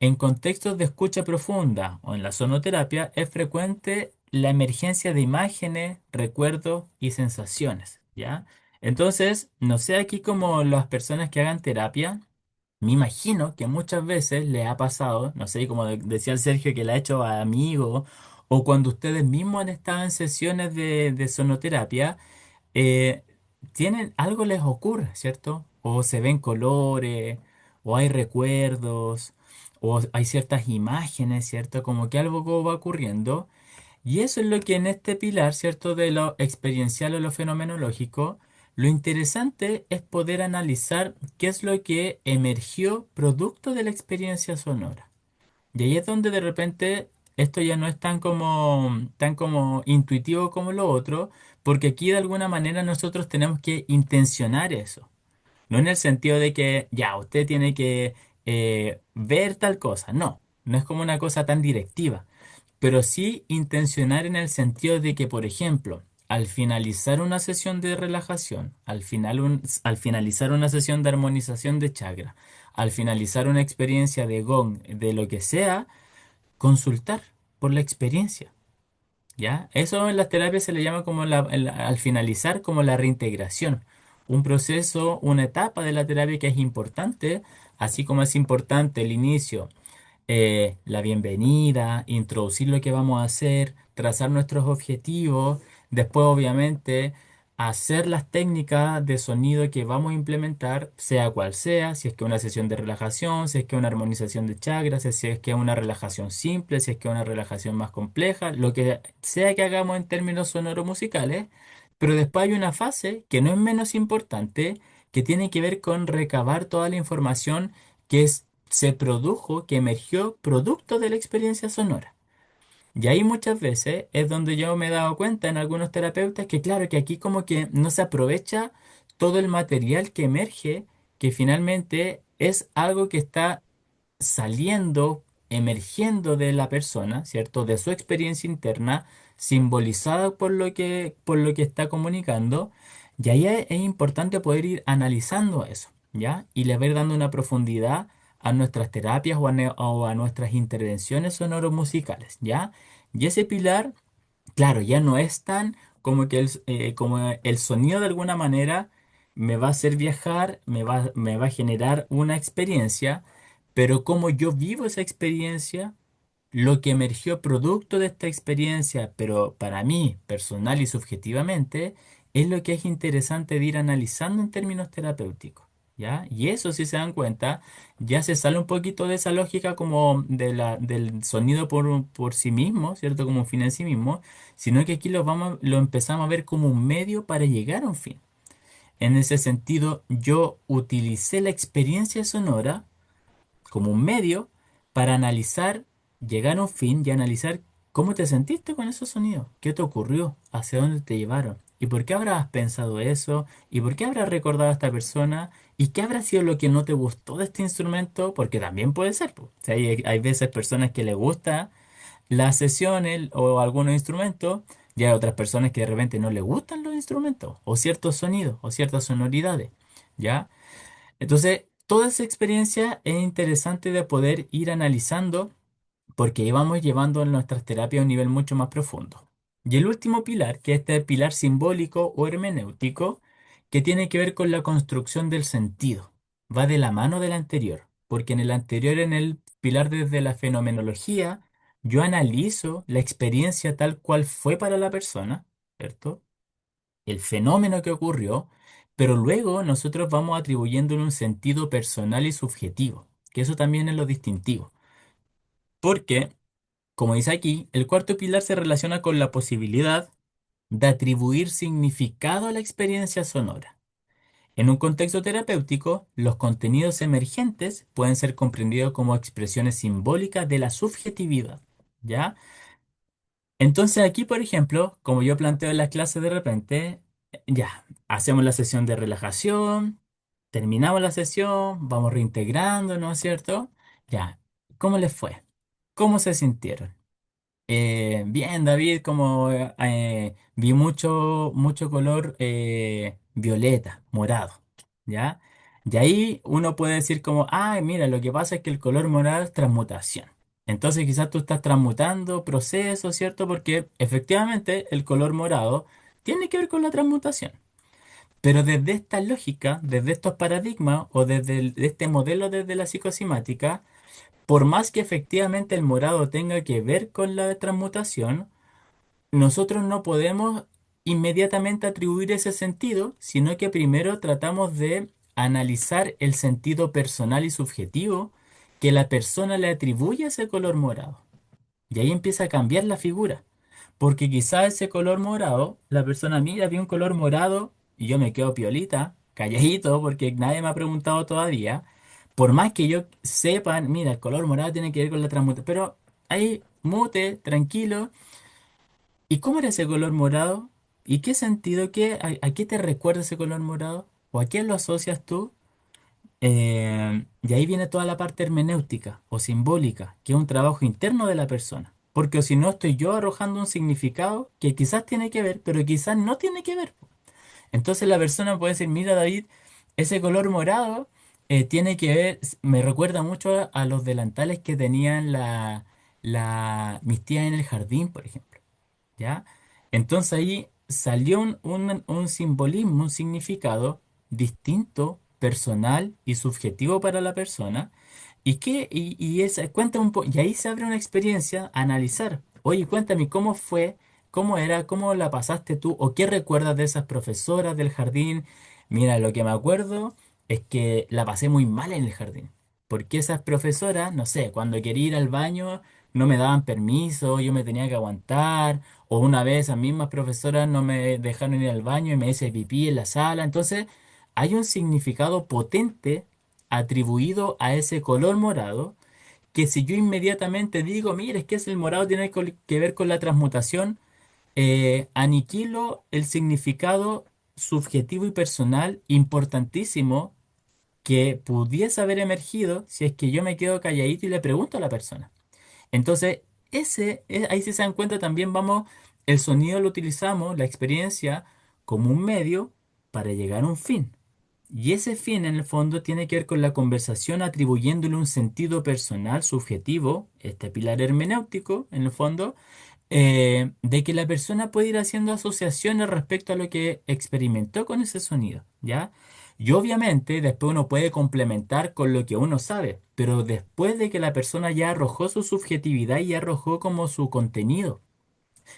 En contextos de escucha profunda o en la sonoterapia es frecuente la emergencia de imágenes, recuerdos y sensaciones, ¿ya? Entonces, no sé aquí como las personas que hagan terapia. Me imagino que muchas veces le ha pasado, no sé, como decía el Sergio, que le ha hecho a amigos, o cuando ustedes mismos han estado en sesiones de sonoterapia, eh, algo les ocurre, ¿cierto? O se ven colores, o hay recuerdos, o hay ciertas imágenes, ¿cierto? Como que algo va ocurriendo. Y eso es lo que en este pilar, ¿cierto? De lo experiencial o lo fenomenológico, lo interesante es poder analizar qué es lo que emergió producto de la experiencia sonora. Y ahí es donde de repente esto ya no es tan como intuitivo como lo otro, porque aquí de alguna manera nosotros tenemos que intencionar eso. No en el sentido de que ya usted tiene que ver tal cosa, no, no es como una cosa tan directiva, pero sí intencionar en el sentido de que, por ejemplo, al finalizar una sesión de relajación, al finalizar una sesión de armonización de chakra, al finalizar una experiencia de gong, de lo que sea, consultar por la experiencia. ¿Ya? Eso en las terapias se le llama como al finalizar como la reintegración. Un proceso, una etapa de la terapia que es importante, así como es importante el inicio, la bienvenida, introducir lo que vamos a hacer, trazar nuestros objetivos, después obviamente hacer las técnicas de sonido que vamos a implementar, sea cual sea, si es que una sesión de relajación, si es que una armonización de chakras, si es que una relajación simple, si es que una relajación más compleja, lo que sea que hagamos en términos sonoromusicales, pero después hay una fase que no es menos importante, que tiene que ver con recabar toda la información se produjo, que emergió producto de la experiencia sonora. Y ahí muchas veces es donde yo me he dado cuenta en algunos terapeutas que claro, que aquí como que no se aprovecha todo el material que emerge, que finalmente es algo que está saliendo, emergiendo de la persona, ¿cierto? De su experiencia interna, simbolizada por lo que está comunicando. Y ahí es importante poder ir analizando eso, ¿ya? Y le va a ir dando una profundidad a nuestras terapias o a nuestras intervenciones sonoromusicales, ¿ya? Y ese pilar, claro, ya no es tan como que como el sonido de alguna manera me va a hacer viajar, me va a generar una experiencia, pero como yo vivo esa experiencia, lo que emergió producto de esta experiencia, pero para mí, personal y subjetivamente, es lo que es interesante de ir analizando en términos terapéuticos. ¿Ya? Y eso, si se dan cuenta, ya se sale un poquito de esa lógica como del sonido por sí mismo, ¿cierto? Como un fin en sí mismo, sino que aquí lo empezamos a ver como un medio para llegar a un fin. En ese sentido, yo utilicé la experiencia sonora como un medio para analizar, llegar a un fin y analizar cómo te sentiste con esos sonidos, qué te ocurrió, hacia dónde te llevaron, y por qué habrás pensado eso, y por qué habrás recordado a esta persona, y qué habrá sido lo que no te gustó de este instrumento, porque también puede ser, po. O sea, hay veces personas que les gusta las sesiones o algunos instrumentos, y hay otras personas que de repente no les gustan los instrumentos, o ciertos sonidos, o ciertas sonoridades, ¿ya? Entonces, toda esa experiencia es interesante de poder ir analizando porque vamos llevando nuestras terapias a un nivel mucho más profundo. Y el último pilar, que es este pilar simbólico o hermenéutico, que tiene que ver con la construcción del sentido. Va de la mano del anterior, porque en el anterior, en el pilar desde la fenomenología, yo analizo la experiencia tal cual fue para la persona, ¿cierto? El fenómeno que ocurrió, pero luego nosotros vamos atribuyéndole un sentido personal y subjetivo, que eso también es lo distintivo. Porque, como dice aquí, el cuarto pilar se relaciona con la posibilidad de atribuir significado a la experiencia sonora. En un contexto terapéutico, los contenidos emergentes pueden ser comprendidos como expresiones simbólicas de la subjetividad, ¿ya? Entonces aquí, por ejemplo, como yo planteo en las clases de repente, ya, hacemos la sesión de relajación, terminamos la sesión, vamos reintegrando, ¿no es cierto? Ya, ¿cómo les fue? ¿Cómo se sintieron? Bien, David, como vi mucho color violeta, morado, ¿ya? Y ahí uno puede decir como, ah, mira, lo que pasa es que el color morado es transmutación. Entonces quizás tú estás transmutando procesos, ¿cierto? Porque efectivamente el color morado tiene que ver con la transmutación. Pero desde esta lógica, desde estos paradigmas o desde este modelo desde la psicosimática, por más que efectivamente el morado tenga que ver con la transmutación, nosotros no podemos inmediatamente atribuir ese sentido, sino que primero tratamos de analizar el sentido personal y subjetivo que la persona le atribuye a ese color morado. Y ahí empieza a cambiar la figura. Porque quizá ese color morado, la persona mira, vi un color morado y yo me quedo piolita, calladito, porque nadie me ha preguntado todavía. Por más que yo sepan, mira, el color morado tiene que ver con la transmutación. Pero ahí, mute, tranquilo. ¿Y cómo era ese color morado? ¿Y qué sentido? A qué te recuerda ese color morado? ¿O a quién lo asocias tú? Y ahí viene toda la parte hermenéutica o simbólica, que es un trabajo interno de la persona. Porque si no estoy yo arrojando un significado que quizás tiene que ver, pero quizás no tiene que ver. Entonces la persona puede decir, mira David, ese color morado tiene que ver, me recuerda mucho a los delantales que tenían mis tías en el jardín, por ejemplo. ¿Ya? Entonces ahí salió un simbolismo, un significado distinto, personal y subjetivo para la persona. Y ahí se abre una experiencia a analizar. Oye, cuéntame cómo fue, ¿Cómo era? ¿Cómo la pasaste tú? ¿O qué recuerdas de esas profesoras del jardín? Mira, lo que me acuerdo es que la pasé muy mal en el jardín. Porque esas profesoras, no sé, cuando quería ir al baño no me daban permiso, yo me tenía que aguantar. O una vez esas mismas profesoras no me dejaron ir al baño y me hice pipí en la sala. Entonces, hay un significado potente atribuido a ese color morado que si yo inmediatamente digo, mire, es que el morado tiene que ver con la transmutación, aniquilo el significado subjetivo y personal importantísimo que pudiese haber emergido si es que yo me quedo calladito y le pregunto a la persona. Entonces, ahí si se dan cuenta también vamos, el sonido lo utilizamos, la experiencia, como un medio para llegar a un fin. Y ese fin, en el fondo, tiene que ver con la conversación atribuyéndole un sentido personal, subjetivo, este pilar hermenéutico, en el fondo, de que la persona puede ir haciendo asociaciones respecto a lo que experimentó con ese sonido, ¿ya? Y obviamente después uno puede complementar con lo que uno sabe, pero después de que la persona ya arrojó su subjetividad y ya arrojó como su contenido.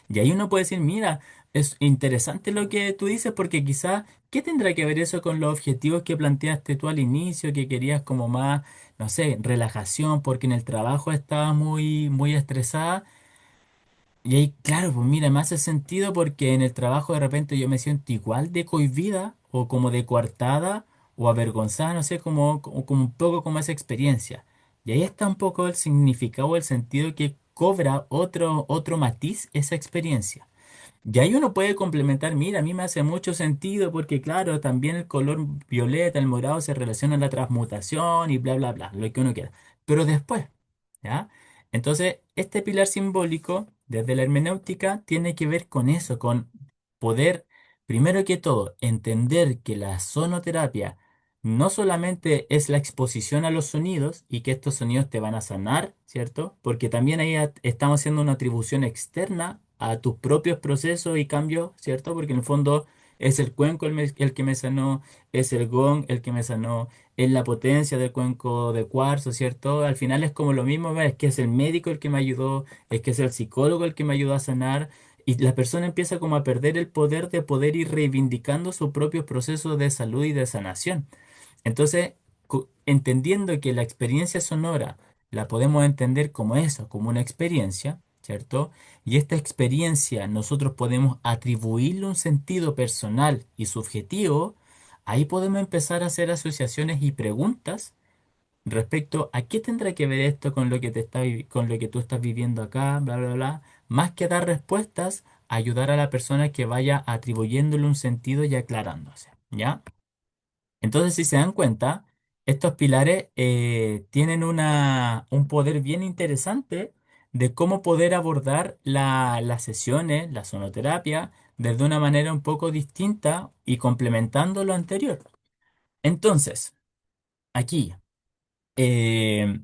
Y ahí uno puede decir, mira, es interesante lo que tú dices porque quizá, ¿qué tendrá que ver eso con los objetivos que planteaste tú al inicio, que querías como más, no sé, relajación porque en el trabajo estabas muy, muy estresada? Y ahí, claro, pues mira, me hace sentido porque en el trabajo de repente yo me siento igual de cohibida o como de coartada o avergonzada, no sé, como un poco como esa experiencia. Y ahí está un poco el significado, el sentido que cobra otro matiz esa experiencia. Y ahí uno puede complementar, mira, a mí me hace mucho sentido porque claro, también el color violeta, el morado se relaciona a la transmutación y bla, bla, bla, lo que uno quiera. Pero después, ¿ya? Entonces, este pilar simbólico, desde la hermenéutica, tiene que ver con eso, con poder, primero que todo, entender que la sonoterapia no solamente es la exposición a los sonidos y que estos sonidos te van a sanar, ¿cierto? Porque también ahí estamos haciendo una atribución externa a tus propios procesos y cambios, ¿cierto? Porque en el fondo es el cuenco el que me sanó, es el gong el que me sanó, es la potencia del cuenco de cuarzo, ¿cierto? Al final es como lo mismo, ¿ves? Es que es el médico el que me ayudó, es que es el psicólogo el que me ayudó a sanar. Y la persona empieza como a perder el poder de poder ir reivindicando su propio proceso de salud y de sanación. Entonces, entendiendo que la experiencia sonora la podemos entender como eso, como una experiencia, ¿cierto? Y esta experiencia nosotros podemos atribuirle un sentido personal y subjetivo, ahí podemos empezar a hacer asociaciones y preguntas respecto a qué tendrá que ver esto con lo que con lo que tú estás viviendo acá, bla, bla, bla. Más que dar respuestas, ayudar a la persona que vaya atribuyéndole un sentido y aclarándose, ¿ya? Entonces, si se dan cuenta, estos pilares tienen un poder bien interesante de cómo poder abordar las sesiones, la sonoterapia, desde una manera un poco distinta y complementando lo anterior. Entonces, aquí eh,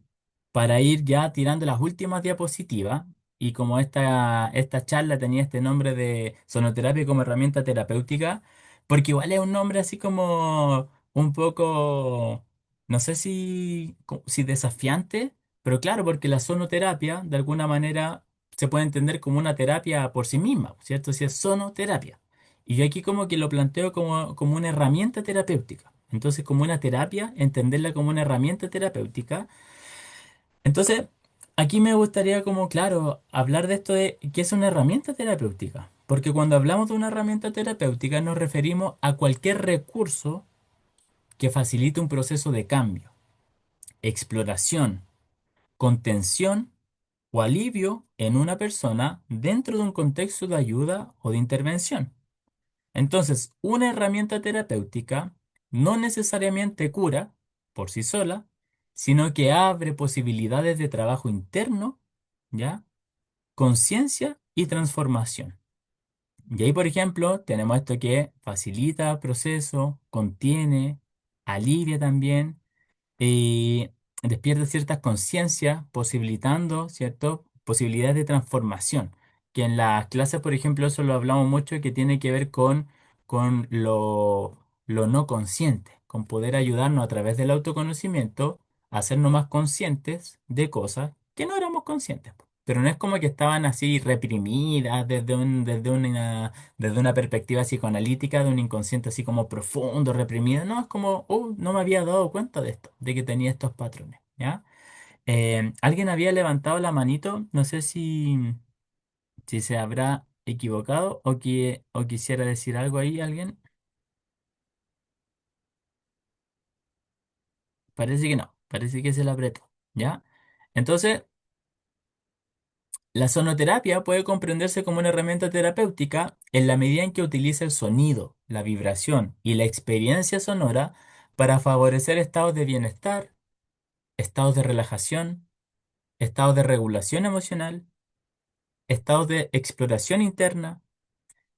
para ir ya tirando las últimas diapositivas, y como esta charla tenía este nombre de sonoterapia como herramienta terapéutica, porque igual es un nombre así como un poco, no sé si desafiante, pero claro, porque la sonoterapia de alguna manera se puede entender como una terapia por sí misma, ¿cierto? Si es sonoterapia. Y yo aquí como que lo planteo como una herramienta terapéutica. Entonces, como una terapia, entenderla como una herramienta terapéutica. Entonces, aquí me gustaría como, claro, hablar de esto de qué es una herramienta terapéutica. Porque cuando hablamos de una herramienta terapéutica nos referimos a cualquier recurso que facilite un proceso de cambio, exploración, contención o alivio en una persona dentro de un contexto de ayuda o de intervención. Entonces, una herramienta terapéutica no necesariamente cura por sí sola, sino que abre posibilidades de trabajo interno, ¿ya? Conciencia y transformación. Y ahí, por ejemplo, tenemos esto que facilita el proceso, contiene, alivia también y despierta ciertas conciencias, posibilitando, ¿cierto? Posibilidades de transformación. Que en las clases, por ejemplo, eso lo hablamos mucho, que tiene que ver con lo no consciente, con poder ayudarnos a través del autoconocimiento a hacernos más conscientes de cosas que no éramos conscientes. pero no es como que estaban así reprimidas desde una perspectiva psicoanalítica de un inconsciente así como profundo, reprimido. No, es como, no me había dado cuenta de esto, de que tenía estos patrones, ¿ya? Alguien había levantado la manito, no sé si se habrá equivocado o quisiera decir algo ahí, alguien. Parece que no, parece que se la apretó, ¿ya? Entonces, la sonoterapia puede comprenderse como una herramienta terapéutica en la medida en que utiliza el sonido, la vibración y la experiencia sonora para favorecer estados de bienestar, estados de relajación, estados de regulación emocional, estados de exploración interna,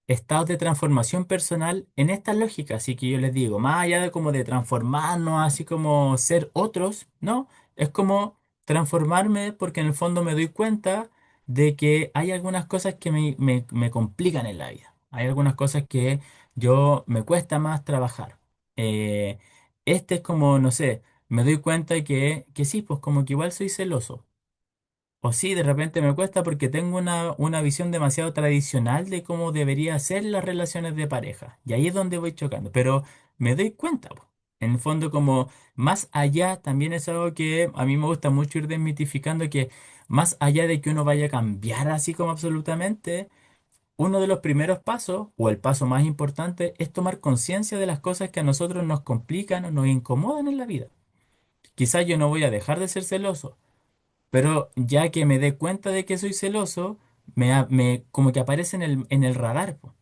estados de transformación personal en esta lógica. Así que yo les digo, más allá de como de transformarnos, así como ser otros, ¿no? Es como transformarme porque en el fondo me doy cuenta de que hay algunas cosas que me complican en la vida. Hay algunas cosas que yo me cuesta más trabajar. Eh, este es como, no sé, me doy cuenta que sí, pues como que igual soy celoso. O sí, de repente me cuesta porque tengo una visión demasiado tradicional de cómo debería ser las relaciones de pareja. Y ahí es donde voy chocando. Pero me doy cuenta, po. En el fondo, como más allá, también es algo que a mí me gusta mucho ir desmitificando, que más allá de que uno vaya a cambiar así como absolutamente, uno de los primeros pasos, o el paso más importante, es tomar conciencia de las cosas que a nosotros nos complican o nos incomodan en la vida. Quizás yo no voy a dejar de ser celoso, pero ya que me dé cuenta de que soy celoso, como que aparece en el radar, po.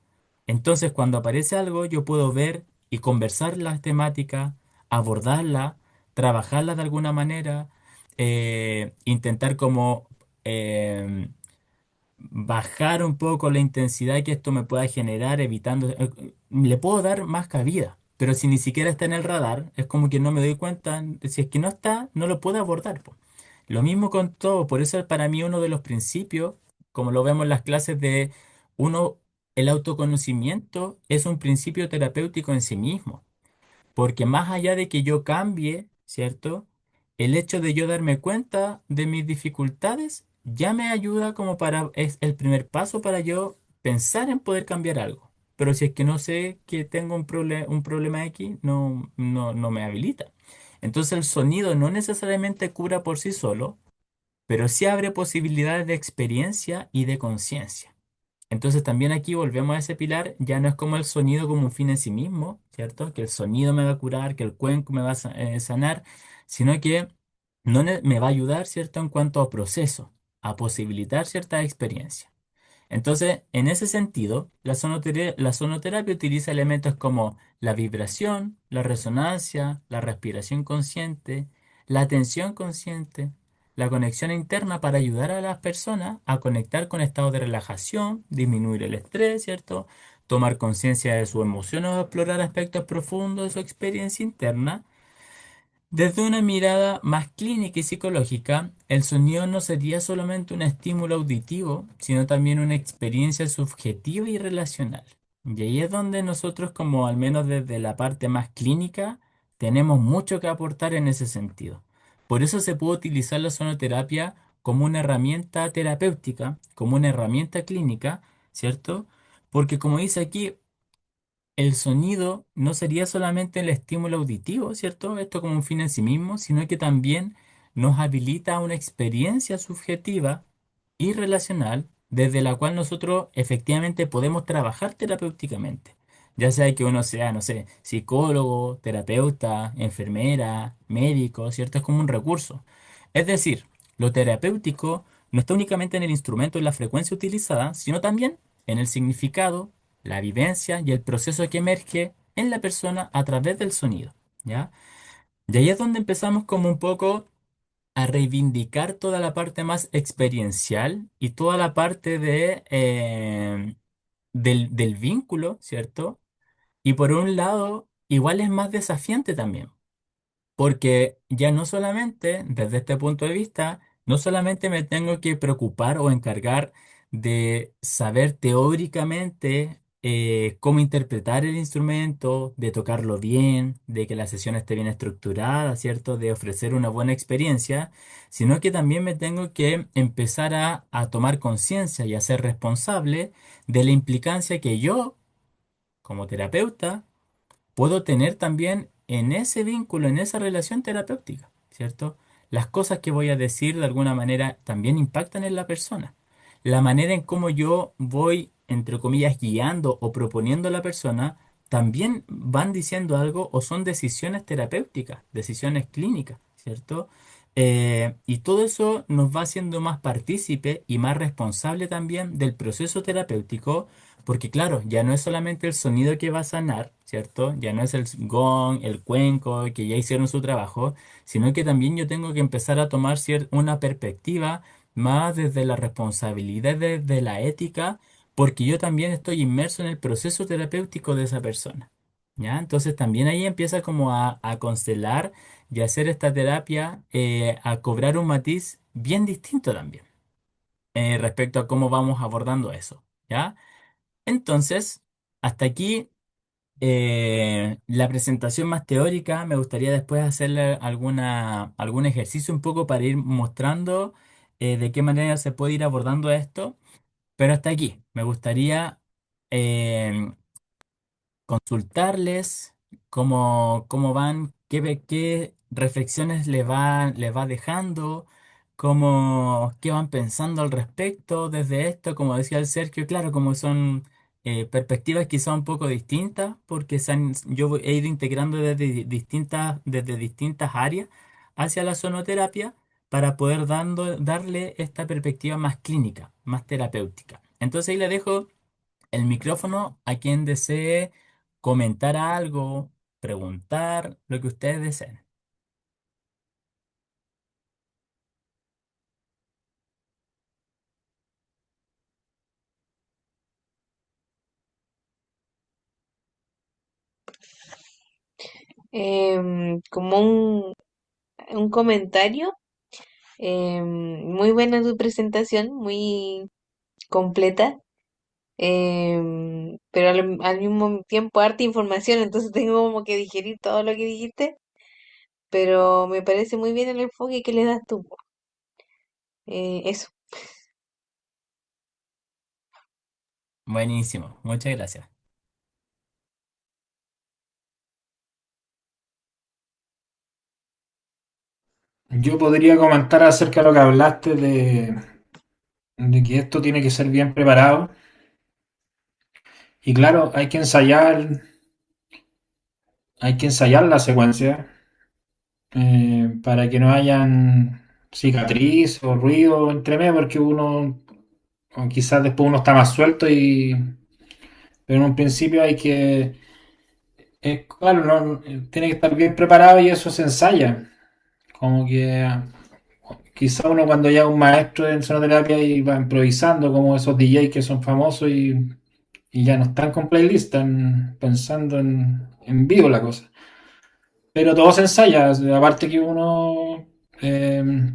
Entonces, cuando aparece algo, yo puedo ver y conversar las temáticas, abordarla, trabajarla de alguna manera, intentar como bajar un poco la intensidad que esto me pueda generar, evitando, le puedo dar más cabida. Pero si ni siquiera está en el radar, es como que no me doy cuenta, si es que no está, no lo puedo abordar, po. Lo mismo con todo, por eso para mí uno de los principios, como lo vemos en las clases de uno, el autoconocimiento es un principio terapéutico en sí mismo. Porque más allá de que yo cambie, ¿cierto? El hecho de yo darme cuenta de mis dificultades ya me ayuda como es el primer paso para yo pensar en poder cambiar algo. Pero si es que no sé que tengo un problema X, no me habilita. Entonces el sonido no necesariamente cura por sí solo, pero sí abre posibilidades de experiencia y de conciencia. Entonces también aquí volvemos a ese pilar, ya no es como el sonido como un fin en sí mismo, ¿cierto? Que el sonido me va a curar, que el cuenco me va a sanar, sino que me va a ayudar, ¿cierto? En cuanto a proceso, a posibilitar cierta experiencia. Entonces, en ese sentido, la sonoterapia utiliza elementos como la vibración, la resonancia, la respiración consciente, la atención consciente, la conexión interna para ayudar a las personas a conectar con estados de relajación, disminuir el estrés, ¿cierto? Tomar conciencia de sus emociones o explorar aspectos profundos de su experiencia interna. Desde una mirada más clínica y psicológica, el sonido no sería solamente un estímulo auditivo, sino también una experiencia subjetiva y relacional. Y ahí es donde nosotros, como al menos desde la parte más clínica, tenemos mucho que aportar en ese sentido. Por eso se puede utilizar la sonoterapia como una herramienta terapéutica, como una herramienta clínica, ¿cierto? Porque como dice aquí, el sonido no sería solamente el estímulo auditivo, ¿cierto? Esto como un fin en sí mismo, sino que también nos habilita una experiencia subjetiva y relacional desde la cual nosotros efectivamente podemos trabajar terapéuticamente. Ya sea que uno sea, no sé, psicólogo, terapeuta, enfermera, médico, ¿cierto? Es como un recurso. Es decir, lo terapéutico no está únicamente en el instrumento y la frecuencia utilizada, sino también en el significado, la vivencia y el proceso que emerge en la persona a través del sonido, ¿ya? Y ahí es donde empezamos como un poco a reivindicar toda la parte más experiencial y toda la parte del vínculo, ¿cierto? Y por un lado, igual es más desafiante también, porque ya no solamente, desde este punto de vista, no solamente me tengo que preocupar o encargar de saber teóricamente cómo interpretar el instrumento, de tocarlo bien, de que la sesión esté bien estructurada, ¿cierto? De ofrecer una buena experiencia, sino que también me tengo que empezar a tomar conciencia y a ser responsable de la implicancia que yo, como terapeuta, puedo tener también en ese vínculo, en esa relación terapéutica, ¿cierto? Las cosas que voy a decir de alguna manera también impactan en la persona. La manera en cómo yo voy, entre comillas, guiando o proponiendo a la persona, también van diciendo algo o son decisiones terapéuticas, decisiones clínicas, ¿cierto? Y todo eso nos va haciendo más partícipe y más responsable también del proceso terapéutico porque claro, ya no es solamente el sonido que va a sanar, ¿cierto? Ya no es el gong, el cuenco, que ya hicieron su trabajo, sino que también yo tengo que empezar a tomar una perspectiva más desde la responsabilidad de la ética, porque yo también estoy inmerso en el proceso terapéutico de esa persona. ¿Ya? Entonces también ahí empieza como a constelar y a hacer esta terapia, a cobrar un matiz bien distinto también, respecto a cómo vamos abordando eso. ¿Ya? Entonces, hasta aquí la presentación más teórica. Me gustaría después hacerle algún ejercicio un poco para ir mostrando de qué manera se puede ir abordando esto. Pero hasta aquí. Me gustaría eh, consultarles cómo van, qué reflexiones les va dejando, qué van pensando al respecto desde esto, como decía el Sergio, claro, como son perspectivas quizá un poco distintas, porque he ido integrando desde distintas áreas hacia la sonoterapia para poder darle esta perspectiva más clínica, más terapéutica. Entonces ahí le dejo el micrófono a quien desee comentar algo, preguntar, lo que ustedes deseen. Como un comentario, muy buena tu presentación, muy completa, pero al mismo tiempo harta información, entonces tengo como que digerir todo lo que dijiste, pero me parece muy bien el enfoque que le das tú. Eso. Buenísimo, muchas gracias. Yo podría comentar acerca de lo que hablaste de que esto tiene que ser bien preparado. Y claro, hay que ensayar la secuencia para que no hayan cicatriz o ruido entre medio, porque o quizás después uno está más suelto pero en un principio claro, tiene que estar bien preparado y eso se ensaya. Como que quizá uno cuando ya es un maestro en sonoterapia y va improvisando como esos DJs que son famosos y ya no están con playlist, están pensando en vivo la cosa. Pero todo se ensaya, aparte que uno eh,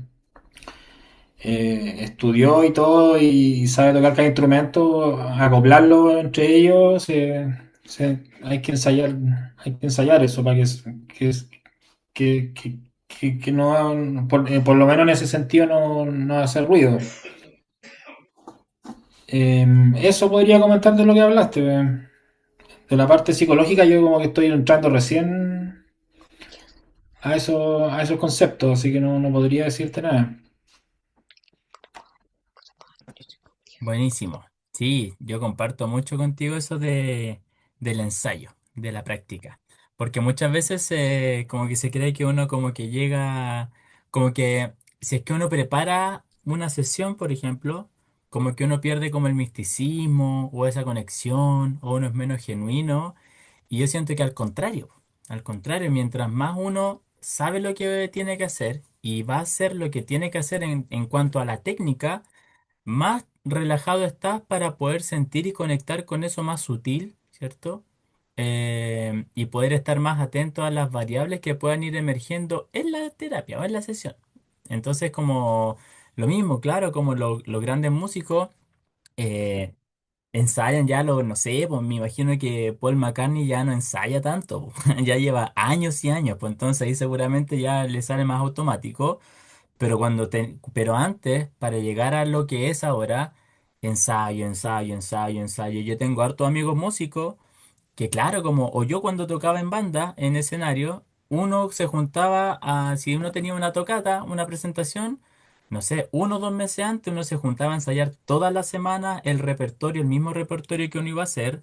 estudió y todo y sabe tocar cada instrumento, acoplarlo entre ellos, hay que ensayar eso para que, que no, por lo menos en ese sentido no hace ruido. Eso podría comentar de lo que hablaste. De la parte psicológica yo como que estoy entrando recién a esos conceptos, así que no podría decirte nada. Buenísimo. Sí, yo comparto mucho contigo eso del ensayo, de la práctica. Porque muchas veces como que se cree que uno como que llega, como que si es que uno prepara una sesión, por ejemplo, como que uno pierde como el misticismo o esa conexión o uno es menos genuino. Y yo siento que al contrario, mientras más uno sabe lo que tiene que hacer y va a hacer lo que tiene que hacer en cuanto a la técnica, más relajado estás para poder sentir y conectar con eso más sutil, ¿cierto? Y poder estar más atento a las variables que puedan ir emergiendo en la terapia o en la sesión. Entonces, como lo mismo, claro, como los grandes músicos. ensayan ya lo, no sé, pues me imagino que Paul McCartney ya no ensaya tanto, po. Ya lleva años y años, pues entonces ahí seguramente ya le sale más automático, pero antes, para llegar a lo que es ahora, ensayo, ensayo, ensayo, ensayo. Yo tengo hartos amigos músicos que claro, como o yo cuando tocaba en banda, en escenario, uno se juntaba a, si uno tenía una tocata, una presentación, no sé, 1 o 2 meses antes uno se juntaba a ensayar toda la semana el repertorio, el mismo repertorio que uno iba a hacer,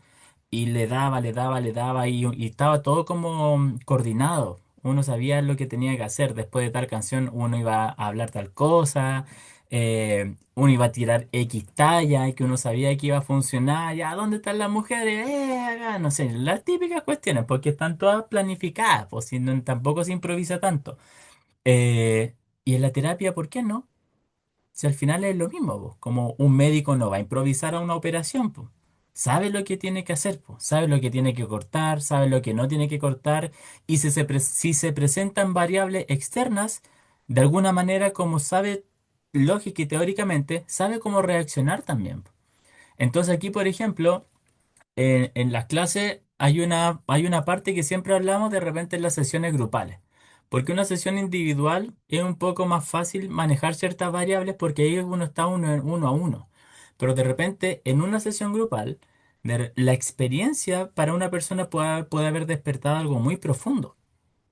y le daba, le daba, le daba, y estaba todo como coordinado. Uno sabía lo que tenía que hacer. Después de tal canción, uno iba a hablar tal cosa, uno iba a tirar X talla y que uno sabía que iba a funcionar. Ya, ¿dónde están las mujeres? Acá", no sé, las típicas cuestiones, porque están todas planificadas, pues si tampoco se improvisa tanto. Y en la terapia, ¿por qué no? Si al final es lo mismo, po, como un médico no va a improvisar a una operación, po. Sabe lo que tiene que hacer, po, sabe lo que tiene que cortar, sabe lo que no tiene que cortar, y si se presentan variables externas, de alguna manera, como sabe lógica y teóricamente, sabe cómo reaccionar también, po. Entonces aquí, por ejemplo, en las clases hay una parte que siempre hablamos de repente en las sesiones grupales. Porque una sesión individual es un poco más fácil manejar ciertas variables porque ahí uno está uno a uno. Pero de repente en una sesión grupal, la experiencia para una persona puede haber despertado algo muy profundo,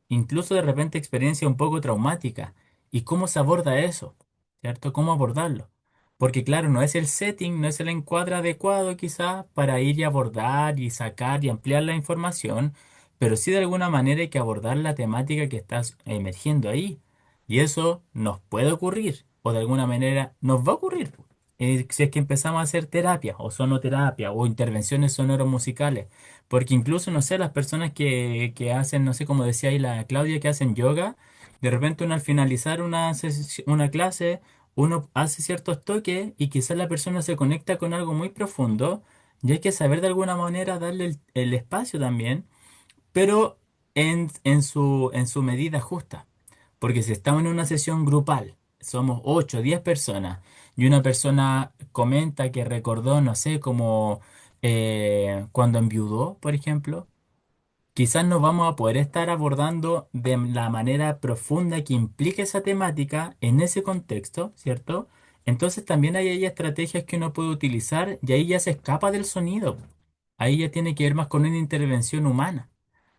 incluso de repente experiencia un poco traumática. ¿Y cómo se aborda eso? ¿Cierto? ¿Cómo abordarlo? Porque claro, no es el setting, no es el encuadre adecuado quizás para ir y abordar y sacar y ampliar la información, pero sí de alguna manera hay que abordar la temática que está emergiendo ahí. Y eso nos puede ocurrir, o de alguna manera nos va a ocurrir. Si es que empezamos a hacer terapia, o sonoterapia, o intervenciones sonoromusicales. Porque incluso, no sé, las personas que hacen, no sé, como decía ahí la Claudia, que hacen yoga, de repente uno al finalizar una clase, uno hace ciertos toques y quizás la persona se conecta con algo muy profundo y hay que saber de alguna manera darle el espacio también, pero en su medida justa. Porque si estamos en una sesión grupal, somos 8 o 10 personas y una persona comenta que recordó, no sé, como cuando enviudó, por ejemplo, quizás no vamos a poder estar abordando de la manera profunda que implica esa temática en ese contexto, ¿cierto? Entonces también hay estrategias que uno puede utilizar y ahí ya se escapa del sonido. Ahí ya tiene que ver más con una intervención humana.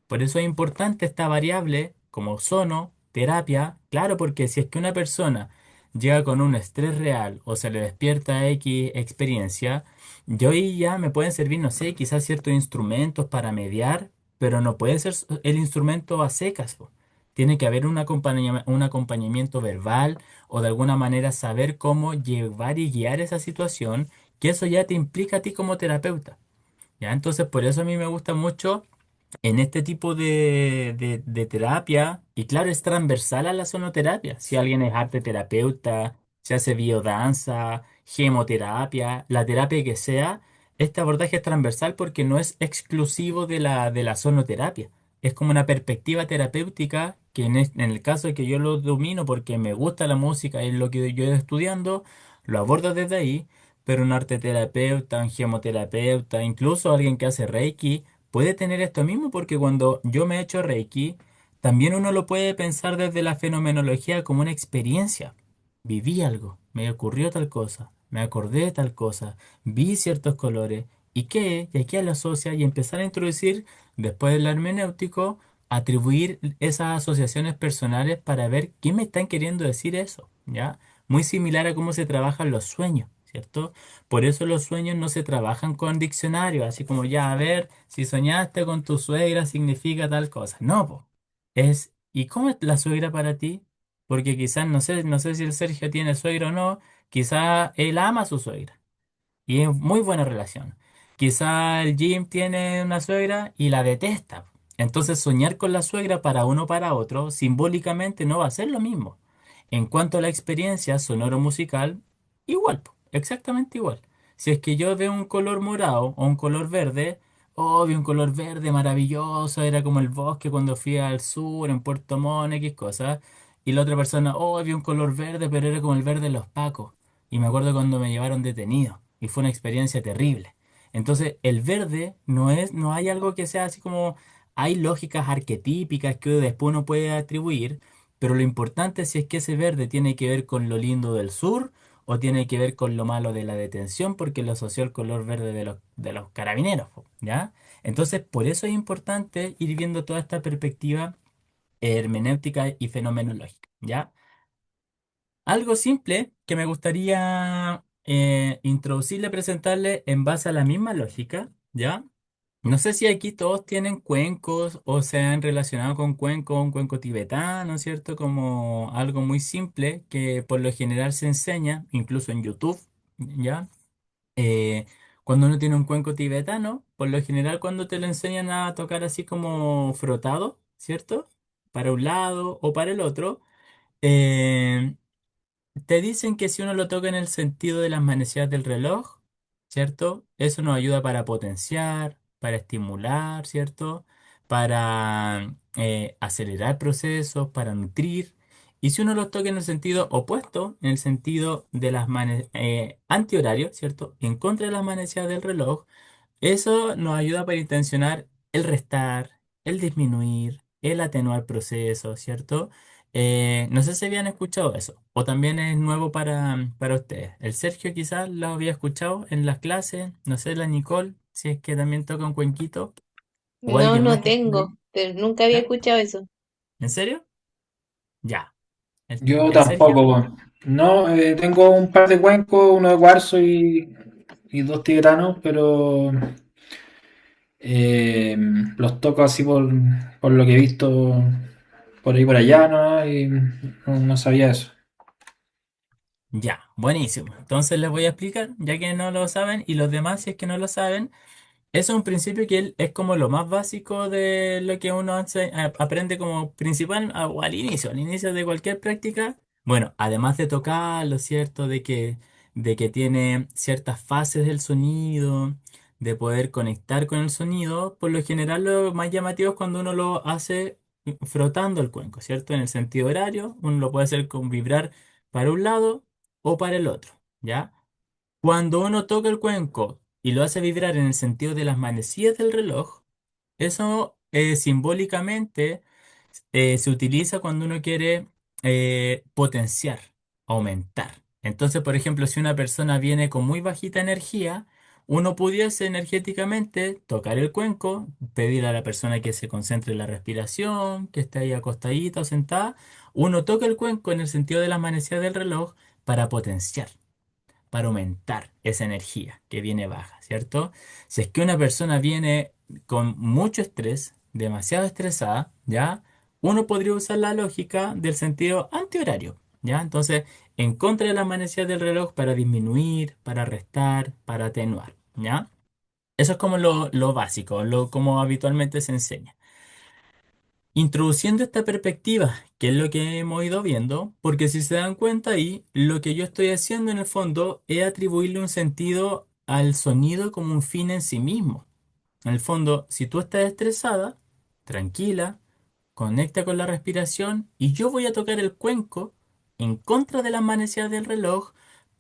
Por eso es importante esta variable como sono, terapia, claro, porque si es que una persona llega con un estrés real o se le despierta X experiencia, yo ahí ya me pueden servir, no sé, quizás ciertos instrumentos para mediar, pero no puede ser el instrumento a secas, po. Tiene que haber un acompañamiento verbal o de alguna manera saber cómo llevar y guiar esa situación, que eso ya te implica a ti como terapeuta. ¿Ya? Entonces, por eso a mí me gusta mucho en este tipo de terapia, y claro, es transversal a la sonoterapia. Si alguien es arte terapeuta, se hace biodanza, gemoterapia, la terapia que sea, este abordaje es transversal porque no es exclusivo de la sonoterapia. Es como una perspectiva terapéutica que en el caso de que yo lo domino porque me gusta la música, es lo que yo he ido estudiando, lo abordo desde ahí, pero un arte terapeuta, un gemoterapeuta, incluso alguien que hace Reiki puede tener esto mismo porque cuando yo me he hecho Reiki, también uno lo puede pensar desde la fenomenología como una experiencia. Viví algo, me ocurrió tal cosa, me acordé de tal cosa, vi ciertos colores, ¿y qué? Y aquí lo asocia y empezar a introducir, después del hermenéutico, atribuir esas asociaciones personales para ver qué me están queriendo decir eso, ¿ya? Muy similar a cómo se trabajan los sueños, ¿cierto? Por eso los sueños no se trabajan con diccionarios, así como ya, a ver, si soñaste con tu suegra significa tal cosa. No, po. ¿Y cómo es la suegra para ti? Porque quizás, no sé si el Sergio tiene suegra o no, quizás él ama a su suegra. Y es muy buena relación. Quizá el Jim tiene una suegra y la detesta. Entonces soñar con la suegra para uno o para otro simbólicamente no va a ser lo mismo. En cuanto a la experiencia sonoro-musical, igual, po, exactamente igual. Si es que yo veo un color morado o un color verde, oh, vi un color verde maravilloso, era como el bosque cuando fui al sur, en Puerto Montt, X cosas. Y la otra persona, oh, vi un color verde, pero era como el verde de los pacos. Y me acuerdo cuando me llevaron detenido y fue una experiencia terrible. Entonces, el verde no hay algo que sea así como, hay lógicas arquetípicas que después uno puede atribuir, pero lo importante es si es que ese verde tiene que ver con lo lindo del sur o tiene que ver con lo malo de la detención, porque lo asoció el color verde de los carabineros, po, ¿ya? Entonces, por eso es importante ir viendo toda esta perspectiva hermenéutica y fenomenológica, ¿ya? Algo simple que me gustaría introducirle, presentarle en base a la misma lógica, ¿ya? No sé si aquí todos tienen cuencos o se han relacionado con cuenco, un cuenco tibetano, ¿cierto? Como algo muy simple que por lo general se enseña, incluso en YouTube, ¿ya? Eh, Cuando uno tiene un cuenco tibetano, por lo general cuando te lo enseñan a tocar así como frotado, ¿cierto? Para un lado o para el otro. eh, Te dicen que si uno lo toca en el sentido de las manecillas del reloj, ¿cierto? Eso nos ayuda para potenciar, para estimular, ¿cierto? Para acelerar procesos, para nutrir. Y si uno lo toca en el sentido opuesto, en el sentido de las antihorario, ¿cierto? En contra de las manecillas del reloj, eso nos ayuda para intencionar el restar, el disminuir, el atenuar procesos, ¿cierto? No sé si habían escuchado eso, o también es nuevo para ustedes. El Sergio quizás lo había escuchado en las clases, no sé, la Nicole, si es que también toca un cuenquito, o No, alguien más no que esté por tengo, ahí. pero nunca había ¿Ya? escuchado eso. ¿En serio? Ya. Yo El Sergio, tampoco, po. No, tengo un par de cuencos, uno de cuarzo y dos tibetanos, pero eh, los toco así por lo que he visto por ahí por allá, ¿no? Y no sabía eso. ya, buenísimo. Entonces les voy a explicar, ya que no lo saben, y los demás, si es que no lo saben. Eso es un principio que es como lo más básico de lo que uno aprende como principal o al inicio de cualquier práctica. Bueno, además de tocarlo, ¿cierto? De que tiene ciertas fases del sonido, de poder conectar con el sonido, por lo general lo más llamativo es cuando uno lo hace frotando el cuenco, ¿cierto? En el sentido horario, uno lo puede hacer con vibrar para un lado o para el otro, ¿ya? Cuando uno toca el cuenco y lo hace vibrar en el sentido de las manecillas del reloj, eso simbólicamente se utiliza cuando uno quiere potenciar, aumentar. Entonces, por ejemplo, si una persona viene con muy bajita energía, uno pudiese energéticamente tocar el cuenco, pedir a la persona que se concentre en la respiración, que esté ahí acostadita o sentada. Uno toca el cuenco en el sentido de las manecillas del reloj para potenciar, para aumentar esa energía que viene baja, ¿cierto? Si es que una persona viene con mucho estrés, demasiado estresada, ¿ya? Uno podría usar la lógica del sentido antihorario, ¿ya? Entonces, en contra de las manecillas del reloj para disminuir, para restar, para atenuar, ¿ya? Eso es como lo básico, como habitualmente se enseña. Introduciendo esta perspectiva, que es lo que hemos ido viendo, porque si se dan cuenta ahí, lo que yo estoy haciendo en el fondo es atribuirle un sentido al sonido como un fin en sí mismo. En el fondo, si tú estás estresada, tranquila, conecta con la respiración y yo voy a tocar el cuenco en contra de las manecillas del reloj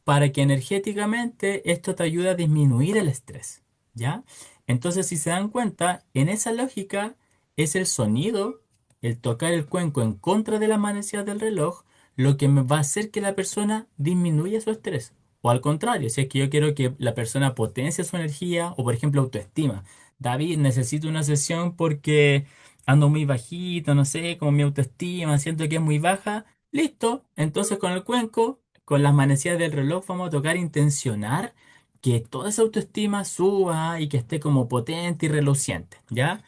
para que energéticamente esto te ayude a disminuir el estrés, ¿ya? Entonces, si se dan cuenta, en esa lógica es el sonido, el tocar el cuenco en contra de las manecillas del reloj, lo que me va a hacer que la persona disminuya su estrés. O al contrario, si es que yo quiero que la persona potencie su energía o, por ejemplo, autoestima. David, necesito una sesión porque ando muy bajito, no sé, como mi autoestima, siento que es muy baja. Listo, entonces con el cuenco, con las manecillas del reloj, vamos a tocar intencionar que toda esa autoestima suba y que esté como potente y reluciente, ¿ya?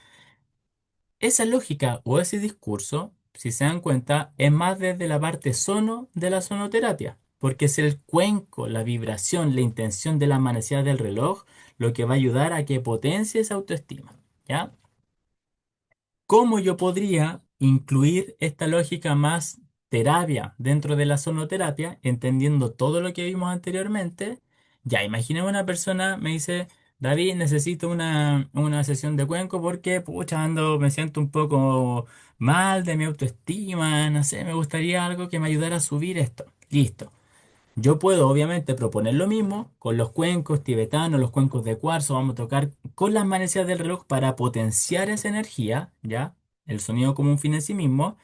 Esa lógica o ese discurso, si se dan cuenta, es más desde la parte sono de la sonoterapia, porque es el cuenco, la vibración, la intención de las manecillas del reloj lo que va a ayudar a que potencie esa autoestima, ¿ya? ¿Cómo yo podría incluir esta lógica más terapia dentro de la sonoterapia, entendiendo todo lo que vimos anteriormente? Ya, imaginemos una persona me dice, David, necesito una sesión de cuenco porque, pucha, me siento un poco mal de mi autoestima, no sé, me gustaría algo que me ayudara a subir esto. Listo. Yo puedo obviamente proponer lo mismo con los cuencos tibetanos, los cuencos de cuarzo, vamos a tocar con las manecillas del reloj para potenciar esa energía, ¿ya? El sonido como un fin en sí mismo,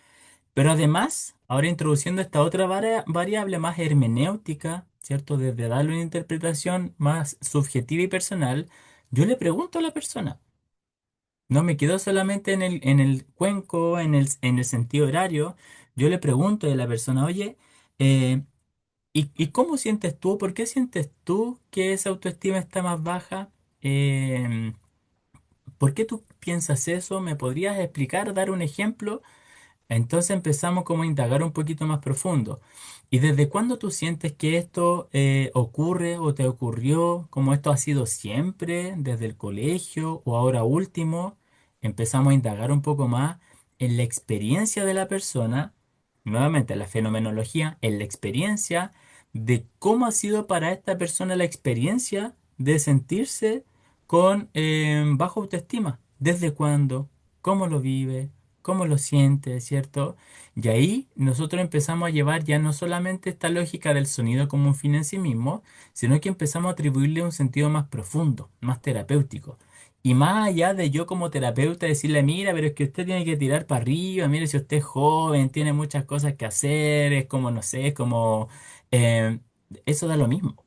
pero además, ahora introduciendo esta otra variable más hermenéutica, ¿cierto? Desde darle una interpretación más subjetiva y personal, yo le pregunto a la persona, no me quedo solamente en el cuenco, en el sentido horario, yo le pregunto a la persona, oye, eh, y cómo sientes tú? ¿Por qué sientes tú que esa autoestima está más baja? Em, ¿Por qué tú piensas eso? ¿Me podrías explicar, dar un ejemplo? Entonces empezamos como a indagar un poquito más profundo. ¿Y desde cuándo tú sientes que esto ocurre o te ocurrió? ¿Como esto ha sido siempre, desde el colegio o ahora último? Empezamos a indagar un poco más en la experiencia de la persona, nuevamente la fenomenología, en la experiencia de cómo ha sido para esta persona la experiencia de sentirse con baja autoestima. ¿Desde cuándo? ¿Cómo lo vive? ¿Cómo lo siente? ¿Cierto? Y ahí nosotros empezamos a llevar ya no solamente esta lógica del sonido como un fin en sí mismo, sino que empezamos a atribuirle un sentido más profundo, más terapéutico. Y más allá de yo como terapeuta decirle, mira, pero es que usted tiene que tirar para arriba, mire, si usted es joven, tiene muchas cosas que hacer, es como, no sé, es como... eh, eso da lo mismo.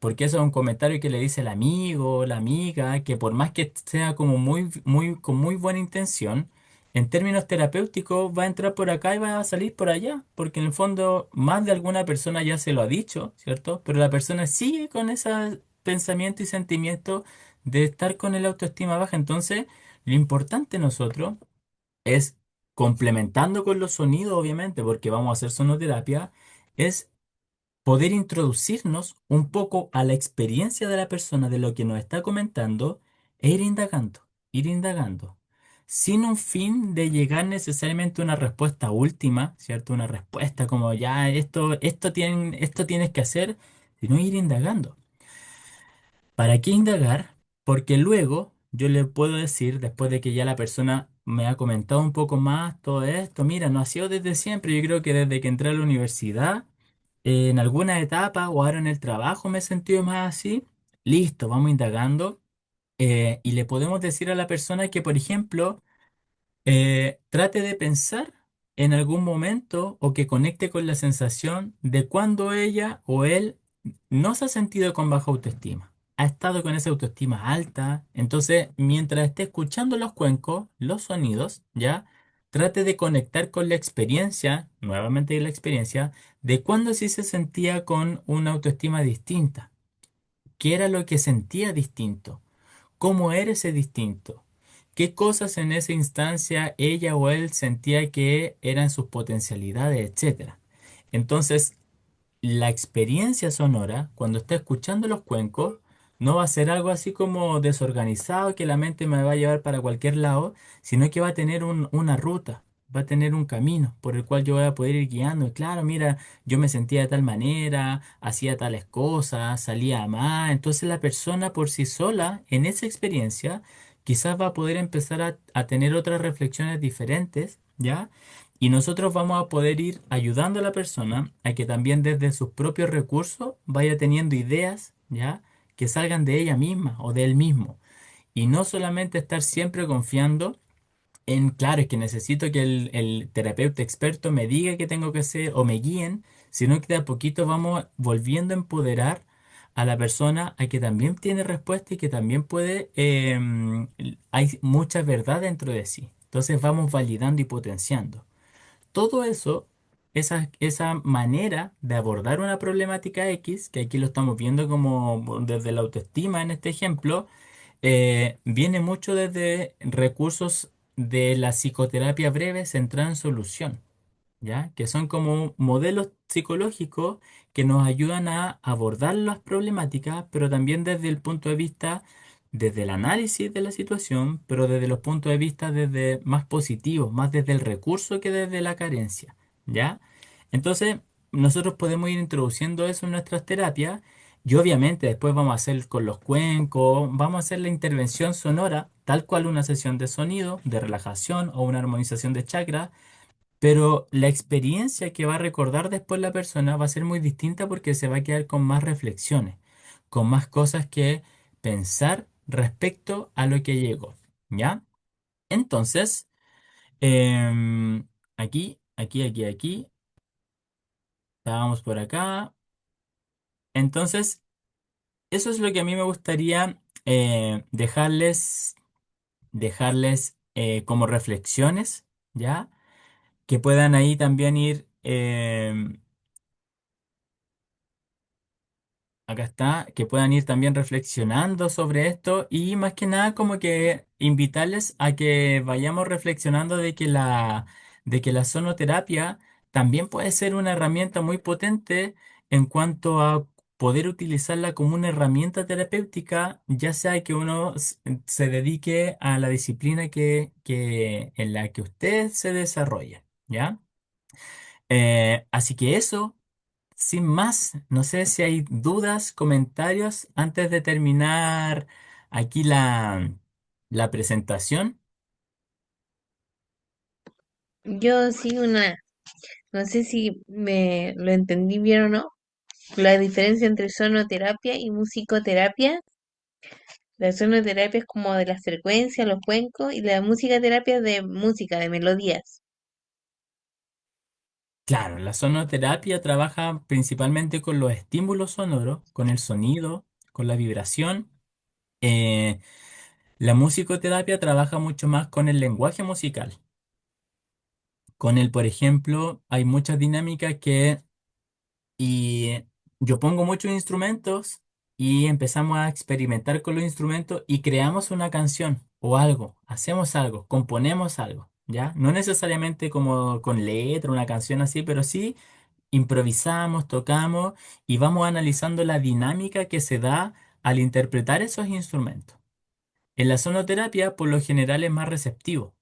Porque eso es un comentario que le dice el amigo, la amiga, que por más que sea como con muy buena intención, en términos terapéuticos va a entrar por acá y va a salir por allá, porque en el fondo más de alguna persona ya se lo ha dicho, ¿cierto? Pero la persona sigue con ese pensamiento y sentimiento de estar con el autoestima baja. Entonces, lo importante nosotros es, complementando con los sonidos, obviamente, porque vamos a hacer sonoterapia, es poder introducirnos un poco a la experiencia de la persona de lo que nos está comentando e ir indagando, sin un fin de llegar necesariamente a una respuesta última, ¿cierto? Una respuesta como ya esto tienes que hacer, sino ir indagando. ¿Para qué indagar? Porque luego yo le puedo decir, después de que ya la persona me ha comentado un poco más todo esto, mira, no ha sido desde siempre, yo creo que desde que entré a la universidad, en alguna etapa o ahora en el trabajo me he sentido más así, listo, vamos indagando y le podemos decir a la persona que, por ejemplo, trate de pensar en algún momento o que conecte con la sensación de cuando ella o él no se ha sentido con baja autoestima. Ha estado con esa autoestima alta. Entonces, mientras esté escuchando los cuencos, los sonidos, ¿ya? Trate de conectar con la experiencia, nuevamente la experiencia, de cuando sí se sentía con una autoestima distinta. ¿Qué era lo que sentía distinto? ¿Cómo era ese distinto? ¿Qué cosas en esa instancia ella o él sentía que eran sus potencialidades, etcétera? Entonces, la experiencia sonora, cuando está escuchando los cuencos, no va a ser algo así como desorganizado que la mente me va a llevar para cualquier lado, sino que va a tener una ruta, va a tener un camino por el cual yo voy a poder ir guiando. Y claro, mira, yo me sentía de tal manera, hacía tales cosas, salía más. Entonces la persona por sí sola, en esa experiencia, quizás va a poder empezar a tener otras reflexiones diferentes, ¿ya? Y nosotros vamos a poder ir ayudando a la persona a que también desde sus propios recursos vaya teniendo ideas, ¿ya? Que salgan de ella misma o de él mismo. Y no solamente estar siempre confiando en, claro, es que necesito que el terapeuta experto me diga qué tengo que hacer o me guíen, sino que de a poquito vamos volviendo a empoderar a la persona a que también tiene respuesta y que también puede, hay mucha verdad dentro de sí. Entonces vamos validando y potenciando. Todo eso, esa manera de abordar una problemática X, que aquí lo estamos viendo como desde la autoestima en este ejemplo, viene mucho desde recursos de la psicoterapia breve centrada en solución. ¿Ya? Que son como modelos psicológicos que nos ayudan a abordar las problemáticas, pero también desde el punto de vista, desde el análisis de la situación, pero desde los puntos de vista desde más positivos, más desde el recurso que desde la carencia, ¿ya? Entonces, nosotros podemos ir introduciendo eso en nuestras terapias y obviamente después vamos a hacer con los cuencos, vamos a hacer la intervención sonora, tal cual una sesión de sonido, de relajación o una armonización de chakras pero la experiencia que va a recordar después la persona va a ser muy distinta porque se va a quedar con más reflexiones, con más cosas que pensar respecto a lo que llegó, ¿ya? Entonces, aquí, estábamos por acá. Entonces, eso es lo que a mí me gustaría dejarles como reflexiones, ¿ya? Que puedan ahí también ir, acá está, que puedan ir también reflexionando sobre esto y más que nada como que invitarles a que vayamos reflexionando de que la sonoterapia también puede ser una herramienta muy potente en cuanto a poder utilizarla como una herramienta terapéutica, ya sea que uno se dedique a la disciplina en la que usted se desarrolla, ¿ya? Así que eso. Sin más, no sé si hay dudas, comentarios antes de terminar aquí la presentación. Yo sí no sé si me lo entendí bien o no, la diferencia entre sonoterapia y musicoterapia. La sonoterapia es como de las frecuencias, los cuencos, y la musicoterapia es de música, de melodías. Claro, la sonoterapia trabaja principalmente con los estímulos sonoros, con el sonido, con la vibración. Eh, la musicoterapia trabaja mucho más con el lenguaje musical. Con el, por ejemplo, hay muchas dinámicas que Y yo pongo muchos instrumentos y empezamos a experimentar con los instrumentos y creamos una canción o algo, hacemos algo, componemos algo, ¿ya? No necesariamente como con letra, una canción así, pero sí improvisamos, tocamos y vamos analizando la dinámica que se da al interpretar esos instrumentos. En la sonoterapia, por lo general, es más receptivo.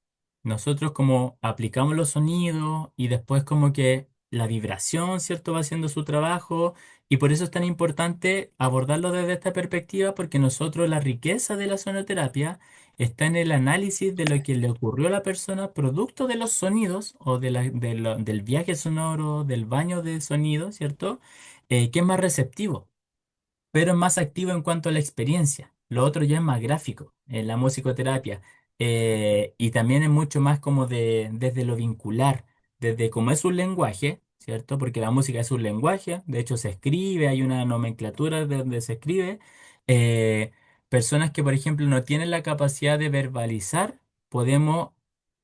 Nosotros como aplicamos los sonidos y después como que la vibración, ¿cierto?, va haciendo su trabajo y por eso es tan importante abordarlo desde esta perspectiva porque nosotros la riqueza de la sonoterapia está en el análisis de lo que le ocurrió a la persona producto de los sonidos o del viaje sonoro, del baño de sonido, ¿cierto? Que es más receptivo pero es más activo en cuanto a la experiencia. Lo otro ya es más gráfico, en la musicoterapia. Y también es mucho más como desde lo vincular, desde como es un lenguaje, ¿cierto? Porque la música es un lenguaje, de hecho se escribe, hay una nomenclatura de donde se escribe. Personas que, por ejemplo, no tienen la capacidad de verbalizar, podemos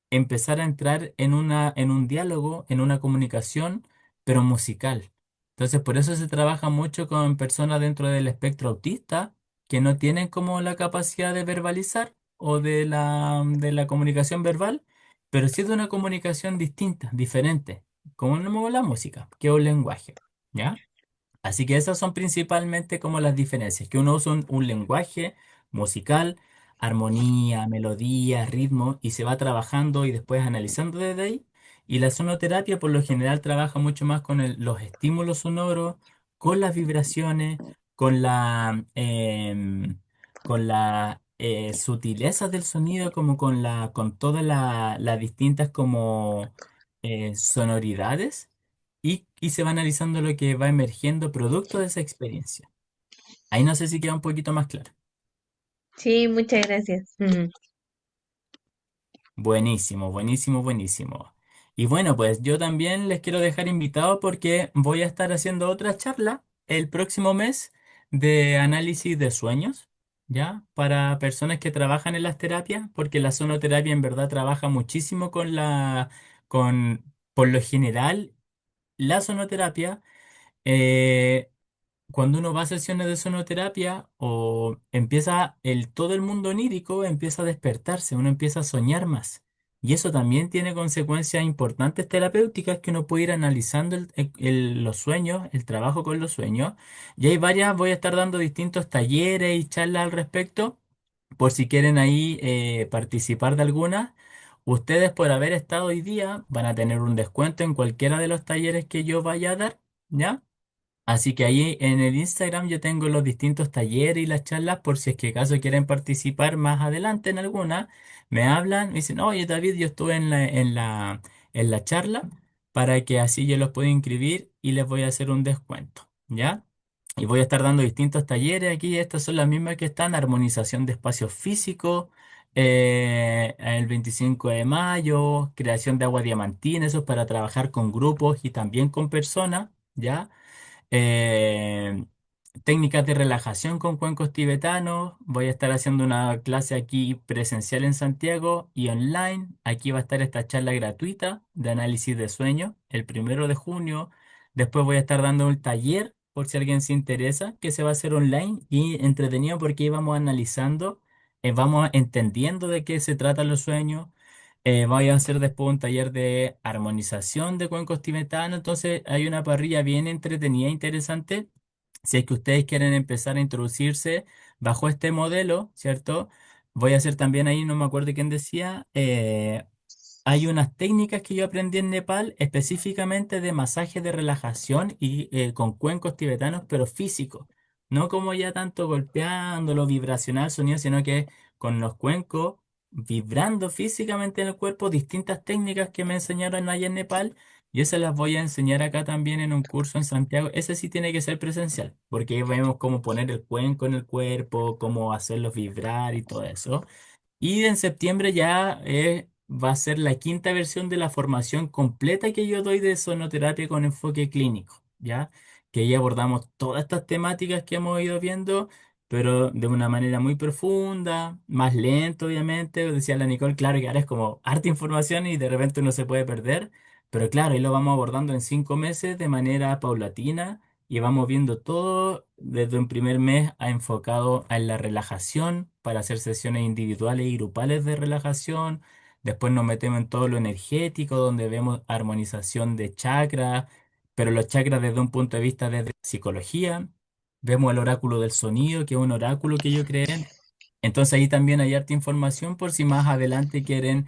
empezar a entrar en un diálogo, en una comunicación, pero musical. Entonces, por eso se trabaja mucho con personas dentro del espectro autista que no tienen como la capacidad de verbalizar o de la comunicación verbal, pero sí de una comunicación distinta, diferente, como la música, que es un lenguaje, ¿ya? Así que esas son principalmente como las diferencias, que uno usa un lenguaje musical, armonía, melodía, ritmo, y se va trabajando y después analizando desde ahí. Y la sonoterapia por lo general trabaja mucho más con los estímulos sonoros, con las vibraciones, con la sutileza del sonido, como con todas las distintas como sonoridades y se va analizando lo que va emergiendo producto de esa experiencia. Ahí no sé si queda un poquito más claro. Sí, muchas gracias. Buenísimo, buenísimo, buenísimo. Y bueno, pues yo también les quiero dejar invitados porque voy a estar haciendo otra charla el próximo mes de análisis de sueños, ¿ya? Para personas que trabajan en las terapias, porque la sonoterapia en verdad trabaja muchísimo por lo general, la sonoterapia. eh, Cuando uno va a sesiones de sonoterapia o empieza todo el mundo onírico empieza a despertarse, uno empieza a soñar más. Y eso también tiene consecuencias importantes terapéuticas que uno puede ir analizando los sueños, el trabajo con los sueños. Y hay varias, voy a estar dando distintos talleres y charlas al respecto, por si quieren ahí participar de alguna. Ustedes por haber estado hoy día van a tener un descuento en cualquiera de los talleres que yo vaya a dar, ¿ya? Así que ahí en el Instagram yo tengo los distintos talleres y las charlas por si es que acaso quieren participar más adelante en alguna. Me hablan, me dicen, oye David, yo estuve en la charla para que así yo los pueda inscribir y les voy a hacer un descuento, ¿ya? Y voy a estar dando distintos talleres aquí. Estas son las mismas que están: armonización de espacios físicos, el 25 de mayo, creación de agua diamantina, eso es para trabajar con grupos y también con personas, ¿ya? eh, Técnicas de relajación con cuencos tibetanos. Voy a estar haciendo una clase aquí presencial en Santiago y online. Aquí va a estar esta charla gratuita de análisis de sueño el 1 de junio. Después voy a estar dando un taller por si alguien se interesa, que se va a hacer online y entretenido porque ahí vamos analizando, vamos entendiendo de qué se tratan los sueños. Voy a hacer después un taller de armonización de cuencos tibetanos. Entonces hay una parrilla bien entretenida e interesante. Si es que ustedes quieren empezar a introducirse bajo este modelo, ¿cierto? Voy a hacer también ahí, no me acuerdo quién decía, hay unas técnicas que yo aprendí en Nepal específicamente de masaje de relajación y con cuencos tibetanos, pero físicos. No como ya tanto golpeando lo vibracional sonido, sino que con los cuencos vibrando físicamente en el cuerpo, distintas técnicas que me enseñaron allá en Nepal. Y esas las voy a enseñar acá también en un curso en Santiago. Ese sí tiene que ser presencial, porque ahí vemos cómo poner el cuenco en el cuerpo, cómo hacerlos vibrar y todo eso. Y en septiembre ya va a ser la quinta versión de la formación completa que yo doy de sonoterapia con enfoque clínico, ¿ya? Que ahí abordamos todas estas temáticas que hemos ido viendo, pero de una manera muy profunda, más lento, obviamente. Decía la Nicole, claro que ahora es como harta información y de repente uno se puede perder, pero claro, ahí lo vamos abordando en 5 meses de manera paulatina y vamos viendo todo desde un primer mes enfocado en la relajación para hacer sesiones individuales y grupales de relajación. Después nos metemos en todo lo energético, donde vemos armonización de chakras, pero los chakras desde un punto de vista de psicología. Vemos el oráculo del sonido, que es un oráculo que yo creé. Entonces ahí también hay harta información por si más adelante quieren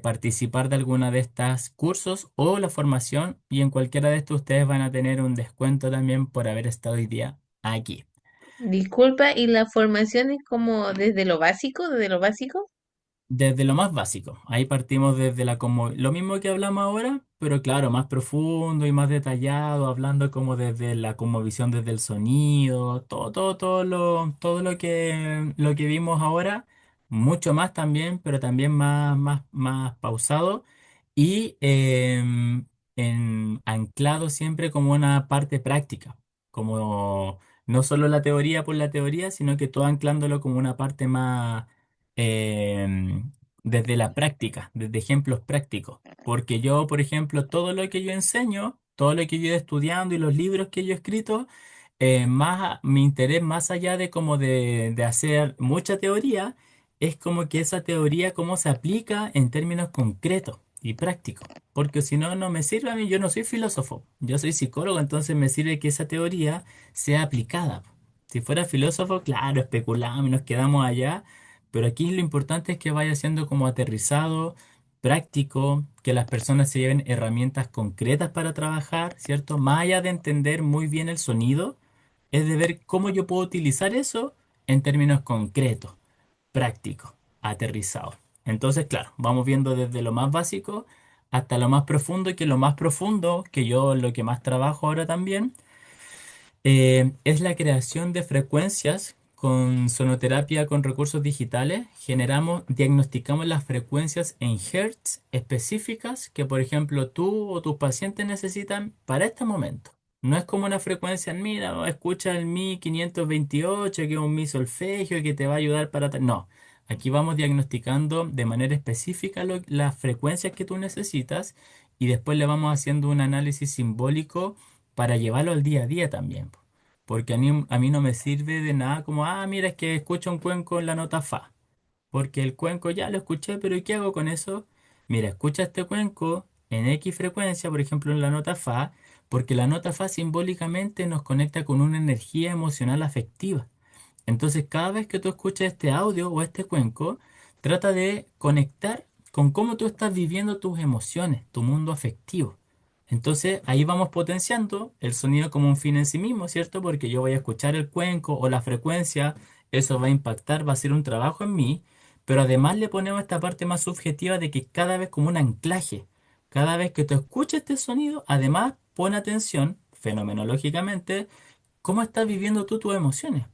participar de alguna de estas cursos o la formación, y en cualquiera de estos ustedes van a tener un descuento también por haber estado hoy día aquí. Disculpa, ¿y la formación es como desde lo básico, desde lo básico? Desde lo más básico, ahí partimos desde como lo mismo que hablamos ahora, pero claro, más profundo y más detallado, hablando como desde la visión desde el sonido, todo lo que vimos ahora, mucho más también, pero también más pausado y anclado siempre como una parte práctica, como no solo la teoría por la teoría, sino que todo anclándolo como una parte más desde la práctica, desde ejemplos prácticos. Porque yo, por ejemplo, todo lo que yo enseño, todo lo que yo he ido estudiando y los libros que yo he escrito, mi interés más allá de como de hacer mucha teoría, es como que esa teoría cómo se aplica en términos concretos y prácticos. Porque si no, no me sirve a mí, yo no soy filósofo, yo soy psicólogo, entonces me sirve que esa teoría sea aplicada. Si fuera filósofo, claro, especulamos y nos quedamos allá, pero aquí lo importante es que vaya siendo como aterrizado, práctico, que las personas se lleven herramientas concretas para trabajar, ¿cierto? Más allá de entender muy bien el sonido, es de ver cómo yo puedo utilizar eso en términos concretos, prácticos, aterrizados. Entonces, claro, vamos viendo desde lo más básico hasta lo más profundo, y que lo más profundo, que yo lo que más trabajo ahora también, es la creación de frecuencias con sonoterapia con recursos digitales. Diagnosticamos las frecuencias en hertz específicas que, por ejemplo, tú o tus pacientes necesitan para este momento. No es como una frecuencia en mira, o escucha el Mi 528, que es un mi solfegio que te va a ayudar para tal. No, aquí vamos diagnosticando de manera específica las frecuencias que tú necesitas y después le vamos haciendo un análisis simbólico para llevarlo al día a día también. Porque a mí no me sirve de nada como, mira, es que escucho un cuenco en la nota fa. Porque el cuenco ya lo escuché, pero ¿y qué hago con eso? Mira, escucha este cuenco en X frecuencia, por ejemplo, en la nota fa, porque la nota fa simbólicamente nos conecta con una energía emocional afectiva. Entonces, cada vez que tú escuchas este audio o este cuenco, trata de conectar con cómo tú estás viviendo tus emociones, tu mundo afectivo. Entonces, ahí vamos potenciando el sonido como un fin en sí mismo, ¿cierto? Porque yo voy a escuchar el cuenco o la frecuencia, eso va a impactar, va a ser un trabajo en mí, pero además le ponemos esta parte más subjetiva de que cada vez como un anclaje. Cada vez que tú escuches este sonido, además pon atención, fenomenológicamente, cómo estás viviendo tú tus emociones.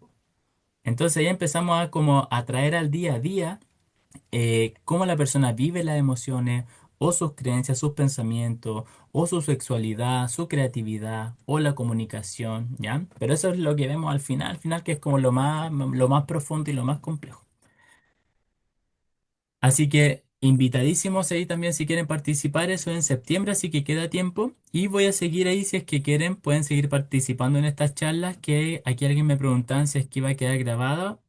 Entonces ya empezamos a como a traer al día a día cómo la persona vive las emociones o sus creencias, sus pensamientos, o su sexualidad, su creatividad o la comunicación, ¿ya? Pero eso es lo que vemos al final que es como lo más profundo y lo más complejo. Así que invitadísimos ahí también si quieren participar, eso en septiembre, así que queda tiempo. Y voy a seguir ahí si es que quieren, pueden seguir participando en estas charlas que aquí alguien me preguntaba si es que iba a quedar grabada.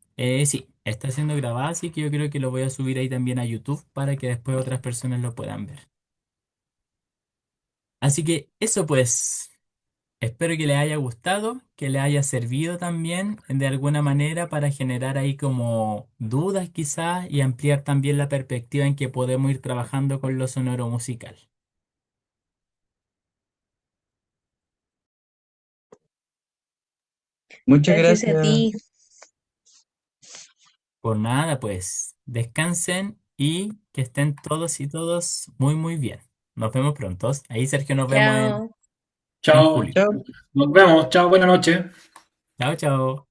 Sí, está siendo grabada, así que yo creo que lo voy a subir ahí también a YouTube para que después otras personas lo puedan ver. Así que eso pues. Espero que les haya gustado, que les haya servido también de alguna manera para generar ahí como dudas quizás y ampliar también la perspectiva en que podemos ir trabajando con lo sonoro musical. Muchas Gracias a gracias. ti. Por nada, pues descansen y que estén todos y todos muy muy bien. Nos vemos pronto. Ahí Sergio nos vemos Chao. en Chao. julio. Chao. Nos vemos. Chao. Buenas noches. Chao, chao.